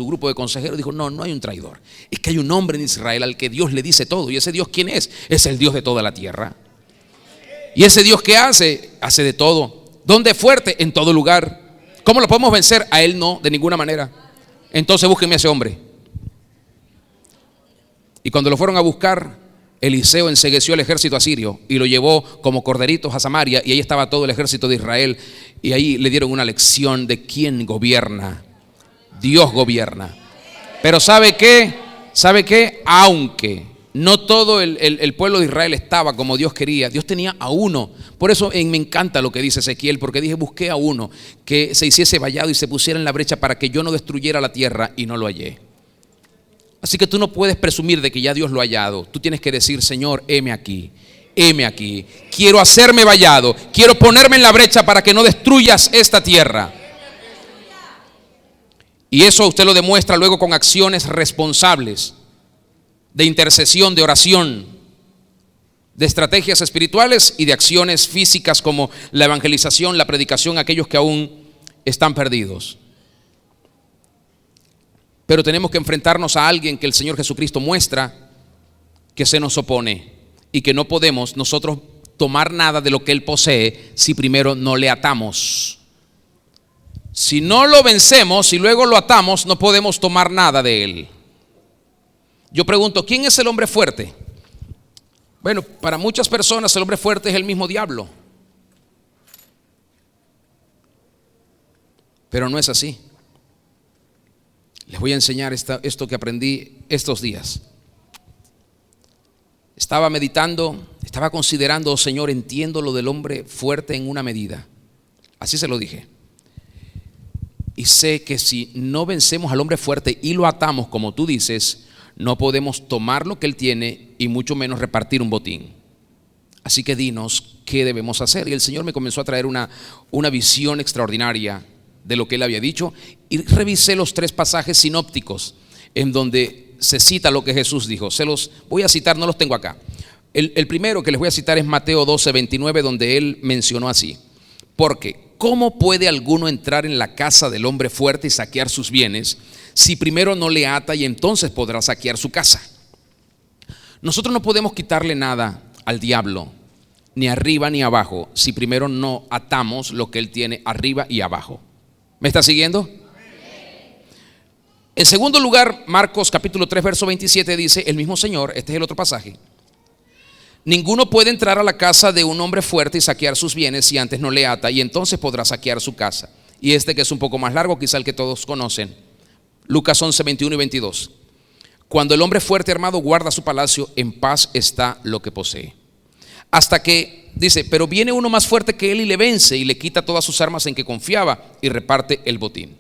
grupo de consejeros. Dijo: no hay un traidor. Es que hay un hombre en Israel al que Dios le dice todo. ¿Y ese Dios quién es? Es el Dios de toda la tierra. ¿Y ese Dios qué hace? Hace de todo. ¿Dónde es fuerte? En todo lugar. ¿Cómo lo podemos vencer? A él no, de ninguna manera. Entonces búsquenme a ese hombre. Y cuando lo fueron a buscar, Eliseo ensegueció el ejército asirio y lo llevó como corderitos a Samaria, y ahí estaba todo el ejército de Israel. Y ahí le dieron una lección de quién gobierna. Dios gobierna. Pero ¿sabe qué? Aunque no todo el pueblo de Israel estaba como Dios quería, Dios tenía a uno. Por eso me encanta lo que dice Ezequiel, porque dije: busqué a uno que se hiciese vallado y se pusiera en la brecha para que yo no destruyera la tierra, y no lo hallé. Así que tú no puedes presumir de que ya Dios lo ha hallado. Tú tienes que decir: Señor, heme aquí, quiero hacerme vallado, quiero ponerme en la brecha para que no destruyas esta tierra. Y eso usted lo demuestra luego con acciones responsables, de intercesión, de oración, de estrategias espirituales y de acciones físicas como la evangelización, la predicación a aquellos que aún están perdidos. Pero tenemos que enfrentarnos a alguien que el Señor Jesucristo muestra que se nos opone, y que no podemos nosotros tomar nada de lo que Él posee si primero no le atamos. Si no lo vencemos y luego lo atamos, no podemos tomar nada de Él. Yo pregunto: ¿quién es el hombre fuerte? Bueno, para muchas personas el hombre fuerte es el mismo diablo. Pero no es así. Les voy a enseñar esto que aprendí estos días. Estaba meditando, estaba considerando: oh Señor, entiendo lo del hombre fuerte en una medida. Así se lo dije. Y sé que si no vencemos al hombre fuerte y lo atamos, como tú dices, no podemos tomar lo que él tiene y mucho menos repartir un botín. Así que dinos qué debemos hacer. Y el Señor me comenzó a traer una visión extraordinaria de lo que él había dicho, y revisé los 3 pasajes sinópticos en donde se cita lo que Jesús dijo. Se los voy a citar, no los tengo acá. El primero que les voy a citar es Mateo 12:29, donde él mencionó así: porque ¿cómo puede alguno entrar en la casa del hombre fuerte y saquear sus bienes, si primero no le ata, y entonces podrá saquear su casa? Nosotros no podemos quitarle nada al diablo, ni arriba ni abajo, si primero no atamos lo que él tiene arriba y abajo. ¿Me está siguiendo? En segundo lugar, Marcos capítulo 3 verso 27 dice el mismo Señor, este es el otro pasaje: ninguno puede entrar a la casa de un hombre fuerte y saquear sus bienes si antes no le ata, y entonces podrá saquear su casa. Y este, que es un poco más largo, quizá el que todos conocen, Lucas 11, 21 y 22. Cuando el hombre fuerte armado guarda su palacio, en paz está lo que posee. Hasta que, dice, pero viene uno más fuerte que él y le vence y le quita todas sus armas en que confiaba y reparte el botín.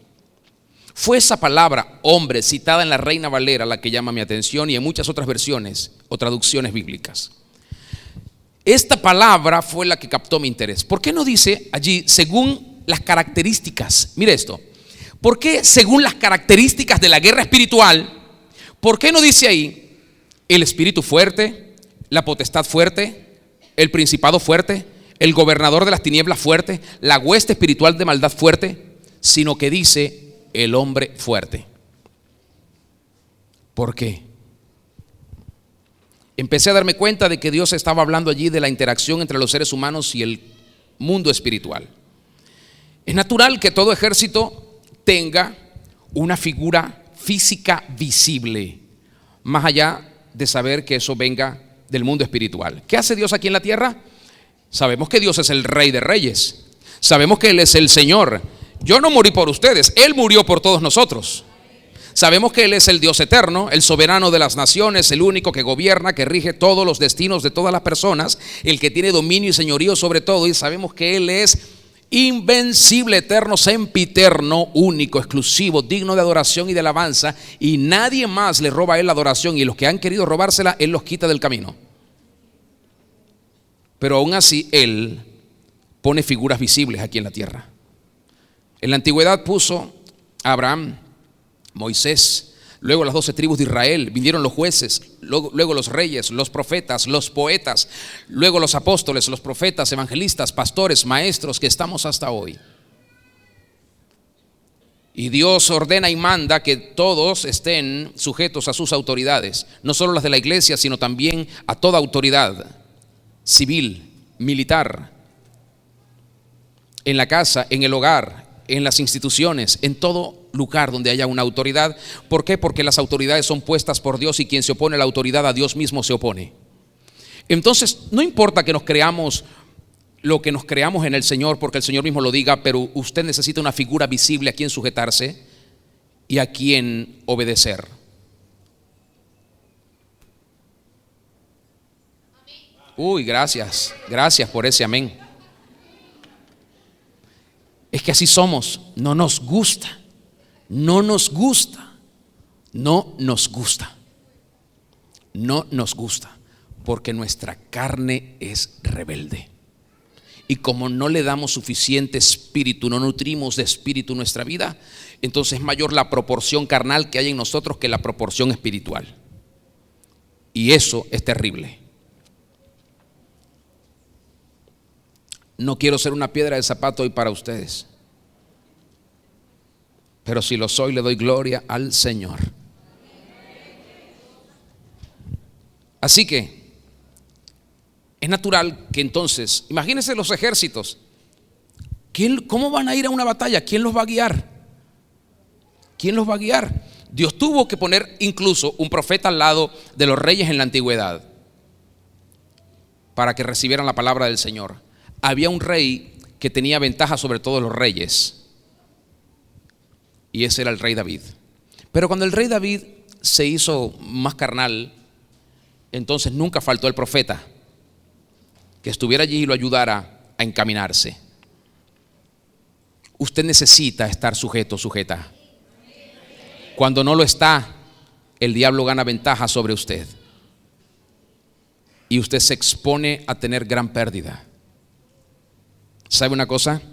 Fue esa palabra hombre citada en la Reina Valera la que llama mi atención, y en muchas otras versiones o traducciones bíblicas. Esta palabra fue la que captó mi interés. ¿Por qué no dice allí según las características? Mire esto. ¿Por qué según las características de la guerra espiritual? ¿Por qué no dice ahí el espíritu fuerte, la potestad fuerte, el principado fuerte, el gobernador de las tinieblas fuerte, la hueste espiritual de maldad fuerte? Sino que dice el hombre fuerte. ¿Por qué? Empecé a darme cuenta de que Dios estaba hablando allí de la interacción entre los seres humanos y el mundo espiritual. Es natural que todo ejército tenga una figura física visible, más allá de saber que eso venga del mundo espiritual. ¿Qué hace Dios aquí en la tierra? Sabemos que Dios es el Rey de Reyes, sabemos que Él es el Señor. Yo no morí por ustedes, Él murió por todos nosotros. Sabemos que Él es el Dios eterno, el soberano de las naciones, el único que gobierna, que rige todos los destinos de todas las personas, el que tiene dominio y señorío sobre todo. Y sabemos que Él es invencible, eterno, sempiterno, único, exclusivo, digno de adoración y de alabanza, y nadie más le roba a Él la adoración, y los que han querido robársela, Él los quita del camino. Pero aún así Él pone figuras visibles aquí en la tierra. En la antigüedad puso a Abraham, Moisés, luego las 12 tribus de Israel, vinieron los jueces, luego los reyes, los profetas, los poetas, luego los apóstoles, los profetas, evangelistas, pastores, maestros, que estamos hasta hoy. Y Dios ordena y manda que todos estén sujetos a sus autoridades, no solo las de la iglesia, sino también a toda autoridad civil, militar, en la casa, en el hogar, en las instituciones, en todo lugar donde haya una autoridad. ¿Por qué? Porque las autoridades son puestas por Dios y quien se opone a la autoridad, a Dios mismo se opone. Entonces, no importa que nos creamos lo que nos creamos en el Señor, porque el Señor mismo lo diga, pero usted necesita una figura visible a quien sujetarse y a quien obedecer. Uy, gracias por ese amén. Es que así somos, no nos gusta, porque nuestra carne es rebelde. Y como no le damos suficiente espíritu, no nutrimos de espíritu nuestra vida, entonces es mayor la proporción carnal que hay en nosotros que la proporción espiritual. Y eso es terrible. No quiero ser una piedra de zapato hoy para ustedes, pero si lo soy, le doy gloria al Señor. Así que es natural que entonces, imagínense los ejércitos, ¿cómo van a ir a una batalla? ¿Quién los va a guiar? ¿Quién los va a guiar? Dios tuvo que poner incluso un profeta al lado de los reyes en la antigüedad para que recibieran la palabra del Señor. Había un rey que tenía ventaja sobre todos los reyes, y ese era el rey David. Pero cuando el rey David se hizo más carnal, entonces nunca faltó el profeta que estuviera allí y lo ayudara a encaminarse. Usted necesita estar sujeto, sujeta. Cuando no lo está, el diablo gana ventaja sobre usted y usted se expone a tener gran pérdida. ¿Sabe una cosa?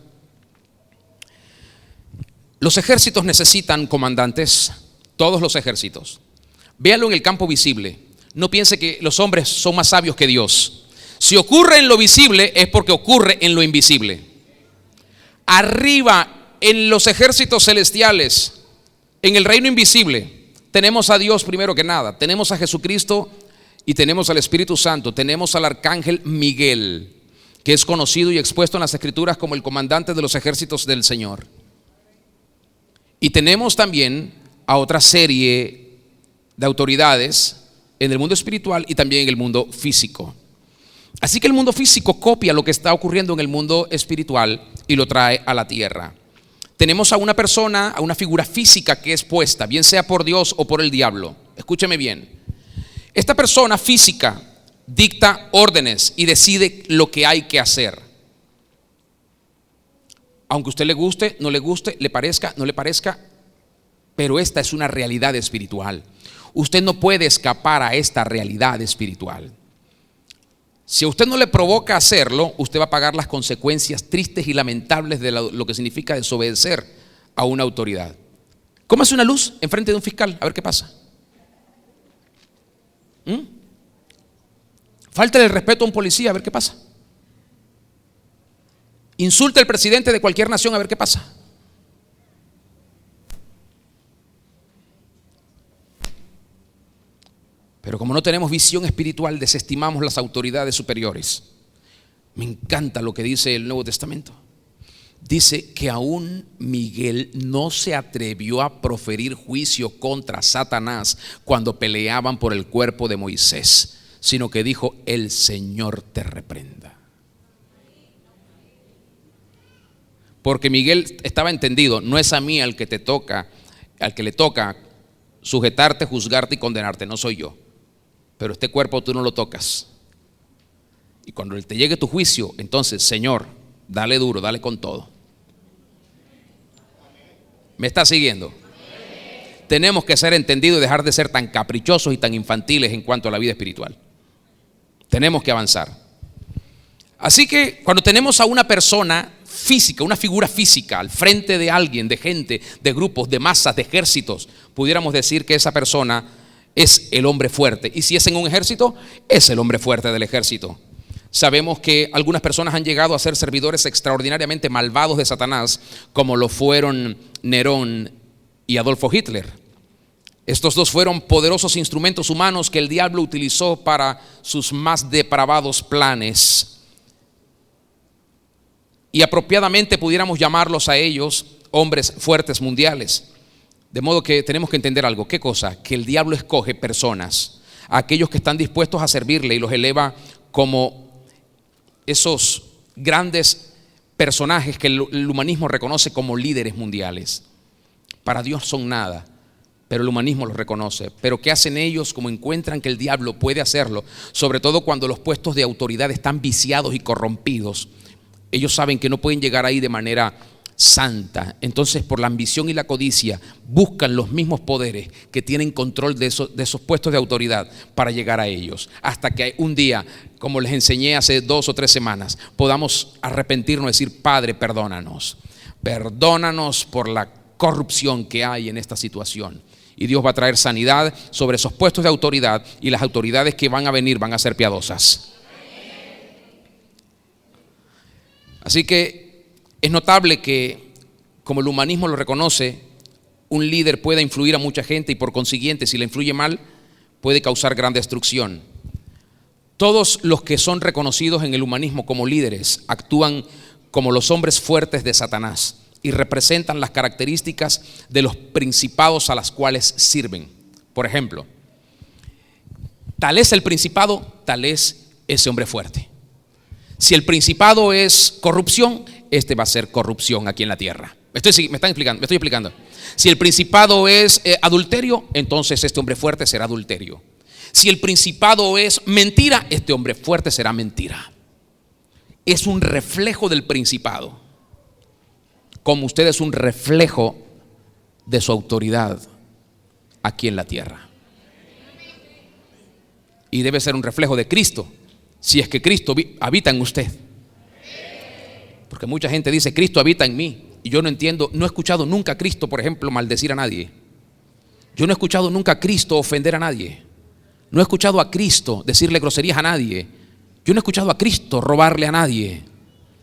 Los ejércitos necesitan comandantes, todos los ejércitos. Véalo en el campo visible. No piense que los hombres son más sabios que Dios. Si ocurre en lo visible es porque ocurre en lo invisible. Arriba en los ejércitos celestiales, en el reino invisible, tenemos a Dios primero que nada, tenemos a Jesucristo y tenemos al Espíritu Santo, tenemos al arcángel Miguel, que es conocido y expuesto en las Escrituras como el comandante de los ejércitos del Señor. Y tenemos también a otra serie de autoridades en el mundo espiritual y también en el mundo físico. Así que el mundo físico copia lo que está ocurriendo en el mundo espiritual y lo trae a la tierra. Tenemos a una persona, a una figura física que es puesta, bien sea por Dios o por el diablo. Escúcheme bien. Esta persona física dicta órdenes y decide lo que hay que hacer. Aunque a usted le guste, no le guste, le parezca, no le parezca, pero esta es una realidad espiritual. Usted no puede escapar a esta realidad espiritual. Si a usted no le provoca hacerlo, usted va a pagar las consecuencias tristes y lamentables de lo que significa desobedecer a una autoridad. Cómase una luz enfrente de un fiscal, a ver qué pasa. Fáltele el respeto a un policía, a ver qué pasa. Insulte al presidente de cualquier nación, a ver qué pasa. Pero como no tenemos visión espiritual, desestimamos las autoridades superiores. Me encanta lo que dice el Nuevo Testamento. Dice que aún Miguel no se atrevió a proferir juicio contra Satanás cuando peleaban por el cuerpo de Moisés, sino que dijo: el Señor te reprenda. Porque Miguel estaba entendido, no es a mí al que le toca sujetarte, juzgarte y condenarte, no soy yo. Pero este cuerpo tú no lo tocas. Y cuando te llegue tu juicio, entonces, Señor, dale duro, dale con todo. ¿Me está siguiendo? Tenemos que ser entendidos y dejar de ser tan caprichosos y tan infantiles en cuanto a la vida espiritual. Tenemos que avanzar. Así que cuando tenemos a una persona física, una figura física al frente de alguien, de gente, de grupos, de masas, de ejércitos, pudiéramos decir que esa persona es el hombre fuerte. Y si es en un ejército, es el hombre fuerte del ejército. Sabemos que algunas personas han llegado a ser servidores extraordinariamente malvados de Satanás, como lo fueron Nerón y Adolfo Hitler. Estos dos fueron poderosos instrumentos humanos que el diablo utilizó para sus más depravados planes. Y apropiadamente pudiéramos llamarlos a ellos hombres fuertes mundiales. De modo que tenemos que entender algo. ¿Qué cosa? Que el diablo escoge personas, a aquellos que están dispuestos a servirle, y los eleva como esos grandes personajes que el humanismo reconoce como líderes mundiales. Para Dios son nada, pero el humanismo los reconoce. Pero ¿qué hacen ellos? Como encuentran que el diablo puede hacerlo, sobre todo cuando los puestos de autoridad están viciados y corrompidos. Ellos saben que no pueden llegar ahí de manera santa. Entonces, por la ambición y la codicia, buscan los mismos poderes que tienen control de esos puestos de autoridad para llegar a ellos. Hasta que un día, como les enseñé hace 2 o 3 semanas, podamos arrepentirnos y decir: Padre, perdónanos. Perdónanos por la corrupción que hay en esta situación. Y Dios va a traer sanidad sobre esos puestos de autoridad, y las autoridades que van a venir van a ser piadosas. Así que es notable que, como el humanismo lo reconoce, un líder pueda influir a mucha gente, y por consiguiente, si le influye mal, puede causar gran destrucción. Todos los que son reconocidos en el humanismo como líderes actúan como los hombres fuertes de Satanás y representan las características de los principados a las cuales sirven. Por ejemplo, tal es el principado, tal es ese hombre fuerte. Si el principado es corrupción, este va a ser corrupción aquí en la tierra. Me estoy explicando. Si el principado es adulterio, entonces este hombre fuerte será adulterio. Si el principado es mentira, este hombre fuerte será mentira. Es un reflejo del principado, como usted es un reflejo de su autoridad aquí en la tierra. Y debe ser un reflejo de Cristo, si es que Cristo habita en usted. Porque mucha gente dice: Cristo habita en mí. Y yo no entiendo, no he escuchado nunca a Cristo, por ejemplo, maldecir a nadie. Yo no he escuchado nunca a Cristo ofender a nadie. No he escuchado a Cristo decirle groserías a nadie. Yo no he escuchado a Cristo robarle a nadie.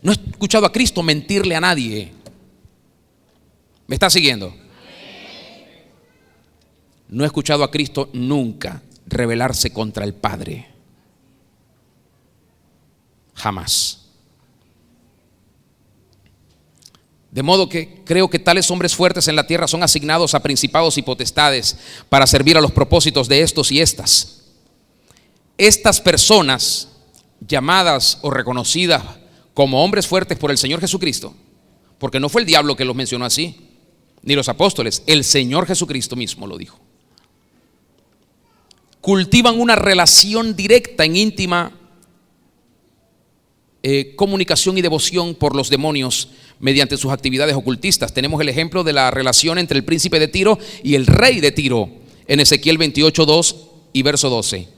No he escuchado a Cristo mentirle a nadie. ¿Me está siguiendo? No he escuchado a Cristo nunca rebelarse contra el Padre. Jamás. De modo que creo que tales hombres fuertes en la tierra son asignados a principados y potestades para servir a los propósitos de estos y estas. Estas personas, llamadas o reconocidas como hombres fuertes por el Señor Jesucristo, porque no fue el diablo que los mencionó así, ni los apóstoles, el Señor Jesucristo mismo lo dijo, cultivan una relación directa en íntima comunicación y devoción por los demonios mediante sus actividades ocultistas. Tenemos el ejemplo de la relación entre el príncipe de Tiro y el rey de Tiro en Ezequiel 28:2 y verso 12.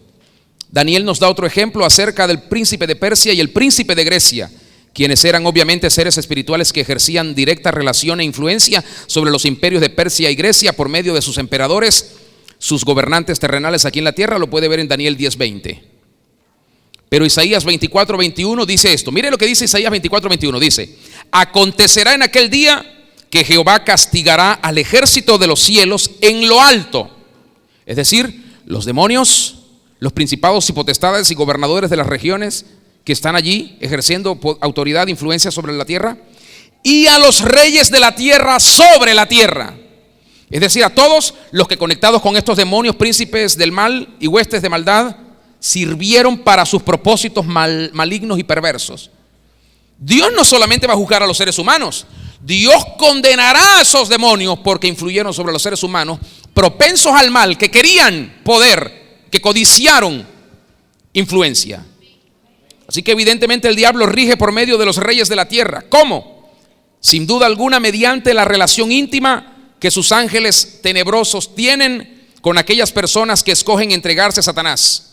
Daniel nos da otro ejemplo acerca del príncipe de Persia y el príncipe de Grecia, quienes eran obviamente seres espirituales que ejercían directa relación e influencia sobre los imperios de Persia y Grecia por medio de sus emperadores, sus gobernantes terrenales aquí en la tierra. Lo puede ver en Daniel 10:20. Pero Isaías 24:21 dice esto. Mire lo que dice Isaías 24:21. Dice: acontecerá en aquel día que Jehová castigará al ejército de los cielos en lo alto. Es decir, los demonios, los principados y potestades y gobernadores de las regiones que están allí ejerciendo autoridad e influencia sobre la tierra, y a los reyes de la tierra sobre la tierra. Es decir, a todos los que, conectados con estos demonios, príncipes del mal y huestes de maldad, sirvieron para sus propósitos malignos y perversos. Dios no solamente va a juzgar a los seres humanos, Dios condenará a esos demonios porque influyeron sobre los seres humanos propensos al mal, que querían poder, que codiciaron influencia. Así que evidentemente el diablo rige por medio de los reyes de la tierra. ¿Cómo? Sin duda alguna mediante la relación íntima que sus ángeles tenebrosos tienen con aquellas personas que escogen entregarse a Satanás.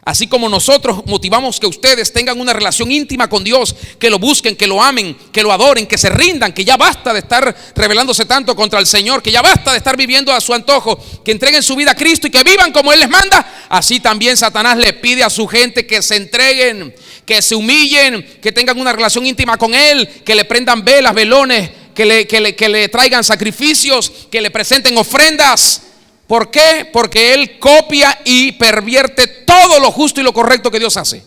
Así como nosotros motivamos que ustedes tengan una relación íntima con Dios, que lo busquen, que lo amen, que lo adoren, que se rindan, que ya basta de estar rebelándose tanto contra el Señor, que ya basta de estar viviendo a su antojo, que entreguen su vida a Cristo y que vivan como Él les manda. Así también Satanás le pide a su gente que se entreguen, que se humillen, que tengan una relación íntima con Él, que le prendan velas, velones, que le traigan sacrificios, que le presenten ofrendas. ¿Por qué? Porque él copia y pervierte todo lo justo y lo correcto que Dios hace.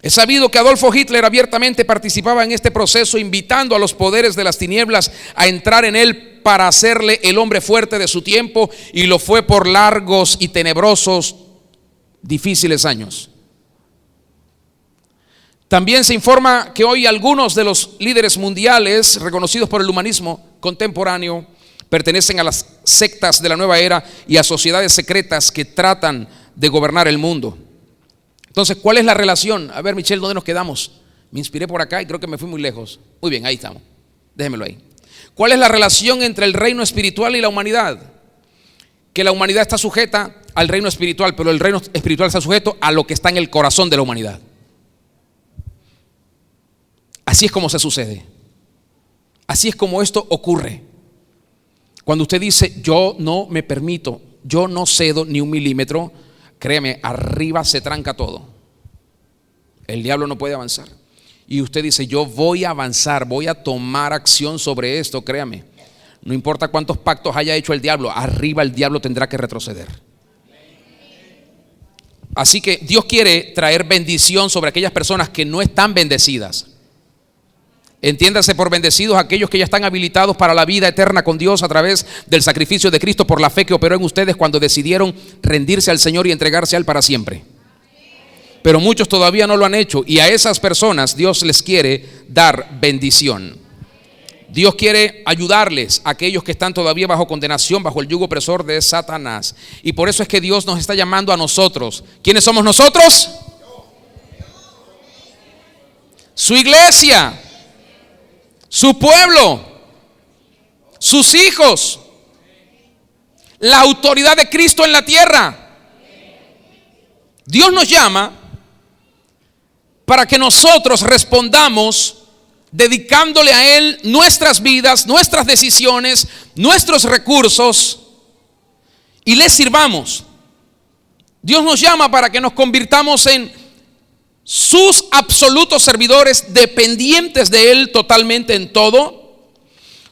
Es sabido que Adolfo Hitler abiertamente participaba en este proceso, invitando a los poderes de las tinieblas a entrar en él para hacerle el hombre fuerte de su tiempo, y lo fue por largos y tenebrosos, difíciles años. También se informa que hoy algunos de los líderes mundiales reconocidos por el humanismo contemporáneo pertenecen a las sectas de la nueva era y a sociedades secretas que tratan de gobernar el mundo. Entonces, ¿cuál es la relación? A ver, Michelle, ¿dónde nos quedamos? Me inspiré por acá y creo que me fui muy lejos. Muy bien, ahí estamos. Déjenmelo ahí. ¿Cuál es la relación entre el reino espiritual y la humanidad? Que la humanidad está sujeta al reino espiritual, pero el reino espiritual está sujeto a lo que está en el corazón de la humanidad. Así es como se sucede. Así es como esto ocurre. Cuando usted dice, yo no me permito, yo no cedo ni un milímetro, créeme, arriba se tranca todo. El diablo no puede avanzar. Y usted dice, yo voy a avanzar, voy a tomar acción sobre esto, créame. No importa cuántos pactos haya hecho el diablo, arriba el diablo tendrá que retroceder. Así que Dios quiere traer bendición sobre aquellas personas que no están bendecidas. Entiéndase por bendecidos aquellos que ya están habilitados para la vida eterna con Dios a través del sacrificio de Cristo por la fe que operó en ustedes cuando decidieron rendirse al Señor y entregarse a Él para siempre. Pero muchos todavía no lo han hecho, y a esas personas Dios les quiere dar bendición. Dios quiere ayudarles a aquellos que están todavía bajo condenación, bajo el yugo opresor de Satanás. Y por eso es que Dios nos está llamando a nosotros. ¿Quiénes somos nosotros? Su iglesia, su pueblo, sus hijos, la autoridad de Cristo en la tierra. Dios nos llama para que nosotros respondamos dedicándole a Él nuestras vidas, nuestras decisiones, nuestros recursos, y le sirvamos. Dios nos llama para que nos convirtamos en sus absolutos servidores, dependientes de Él totalmente en todo.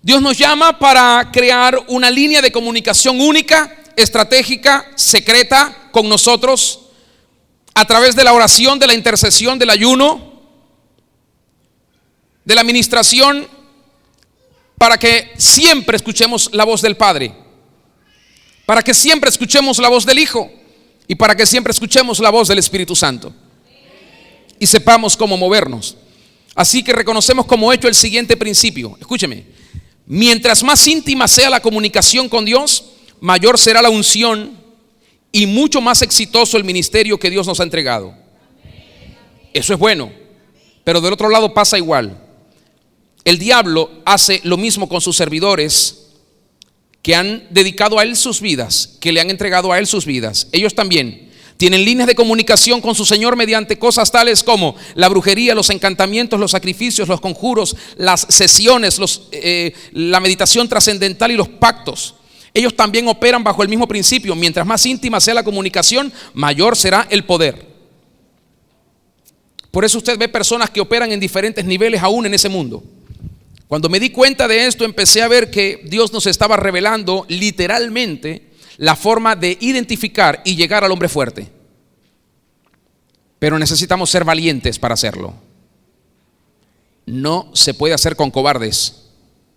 Dios nos llama para crear una línea de comunicación única, estratégica, secreta con nosotros, a través de la oración, de la intercesión, del ayuno, de la administración, para que siempre escuchemos la voz del Padre, para que siempre escuchemos la voz del Hijo y para que siempre escuchemos la voz del Espíritu Santo y sepamos cómo movernos. Así que reconocemos como hecho el siguiente principio. Escúcheme: mientras más íntima sea la comunicación con Dios, mayor será la unción y mucho más exitoso el ministerio que Dios nos ha entregado. Eso es bueno, pero del otro lado pasa igual. El diablo hace lo mismo con sus servidores que han dedicado a Él sus vidas, que le han entregado a Él sus vidas. Ellos también tienen líneas de comunicación con su Señor mediante cosas tales como la brujería, los encantamientos, los sacrificios, los conjuros, las sesiones, la meditación trascendental y los pactos. Ellos también operan bajo el mismo principio. Mientras más íntima sea la comunicación, mayor será el poder. Por eso usted ve personas que operan en diferentes niveles aún en ese mundo. Cuando me di cuenta de esto, empecé a ver que Dios nos estaba revelando literalmente la forma de identificar y llegar al hombre fuerte. Pero necesitamos ser valientes para hacerlo. No se puede hacer con cobardes,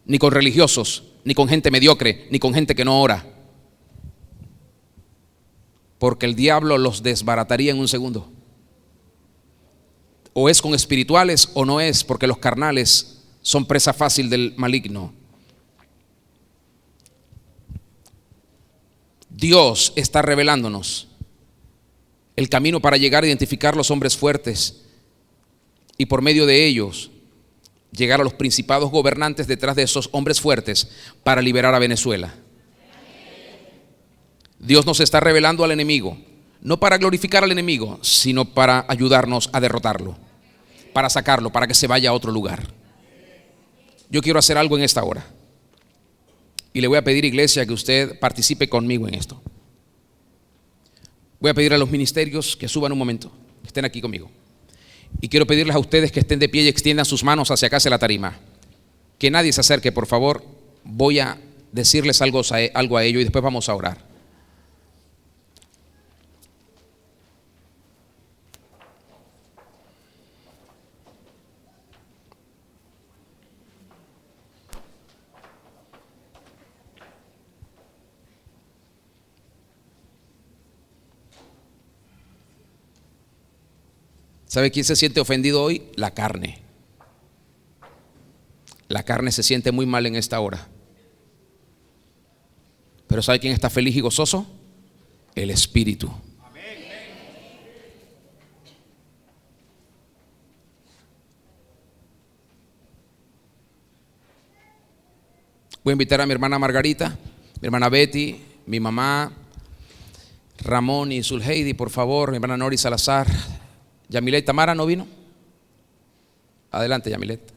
ni con religiosos, ni con gente mediocre, ni con gente que no ora. Porque el diablo los desbarataría en un segundo. O es con espirituales o no es, porque los carnales son presa fácil del maligno. Dios está revelándonos el camino para llegar a identificar los hombres fuertes y por medio de ellos llegar a los principados gobernantes detrás de esos hombres fuertes para liberar a Venezuela. Dios nos está revelando al enemigo no para glorificar al enemigo, sino para ayudarnos a derrotarlo, para sacarlo, para que se vaya a otro lugar. Yo quiero hacer algo en esta hora y le voy a pedir, iglesia, que usted participe conmigo en esto. Voy a pedir a los ministerios que suban un momento, que estén aquí conmigo. Y quiero pedirles a ustedes que estén de pie y extiendan sus manos hacia acá, hacia la tarima. Que nadie se acerque, por favor. Voy a decirles algo a ellos y después vamos a orar. ¿Sabe quién se siente ofendido hoy? La carne. La carne se siente muy mal en esta hora. Pero ¿sabe quién está feliz y gozoso? El Espíritu. Voy a invitar a mi hermana Margarita, mi hermana Betty, mi mamá, Ramón y Zulheidi, por favor, mi hermana Nori Salazar. Yamilet Tamara no vino. Adelante, Yamilet.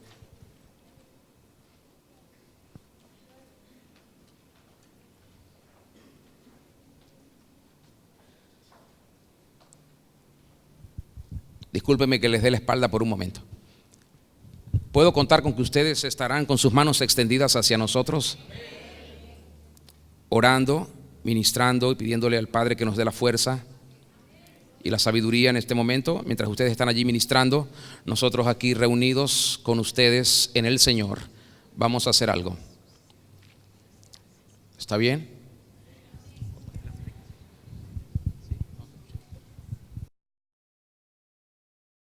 Discúlpenme que les dé la espalda por un momento. ¿Puedo contar con que ustedes estarán con sus manos extendidas hacia nosotros? Orando, ministrando y pidiéndole al Padre que nos dé la fuerza y la sabiduría en este momento. Mientras ustedes están allí ministrando, nosotros aquí reunidos con ustedes en el Señor, vamos a hacer algo. ¿Está bien?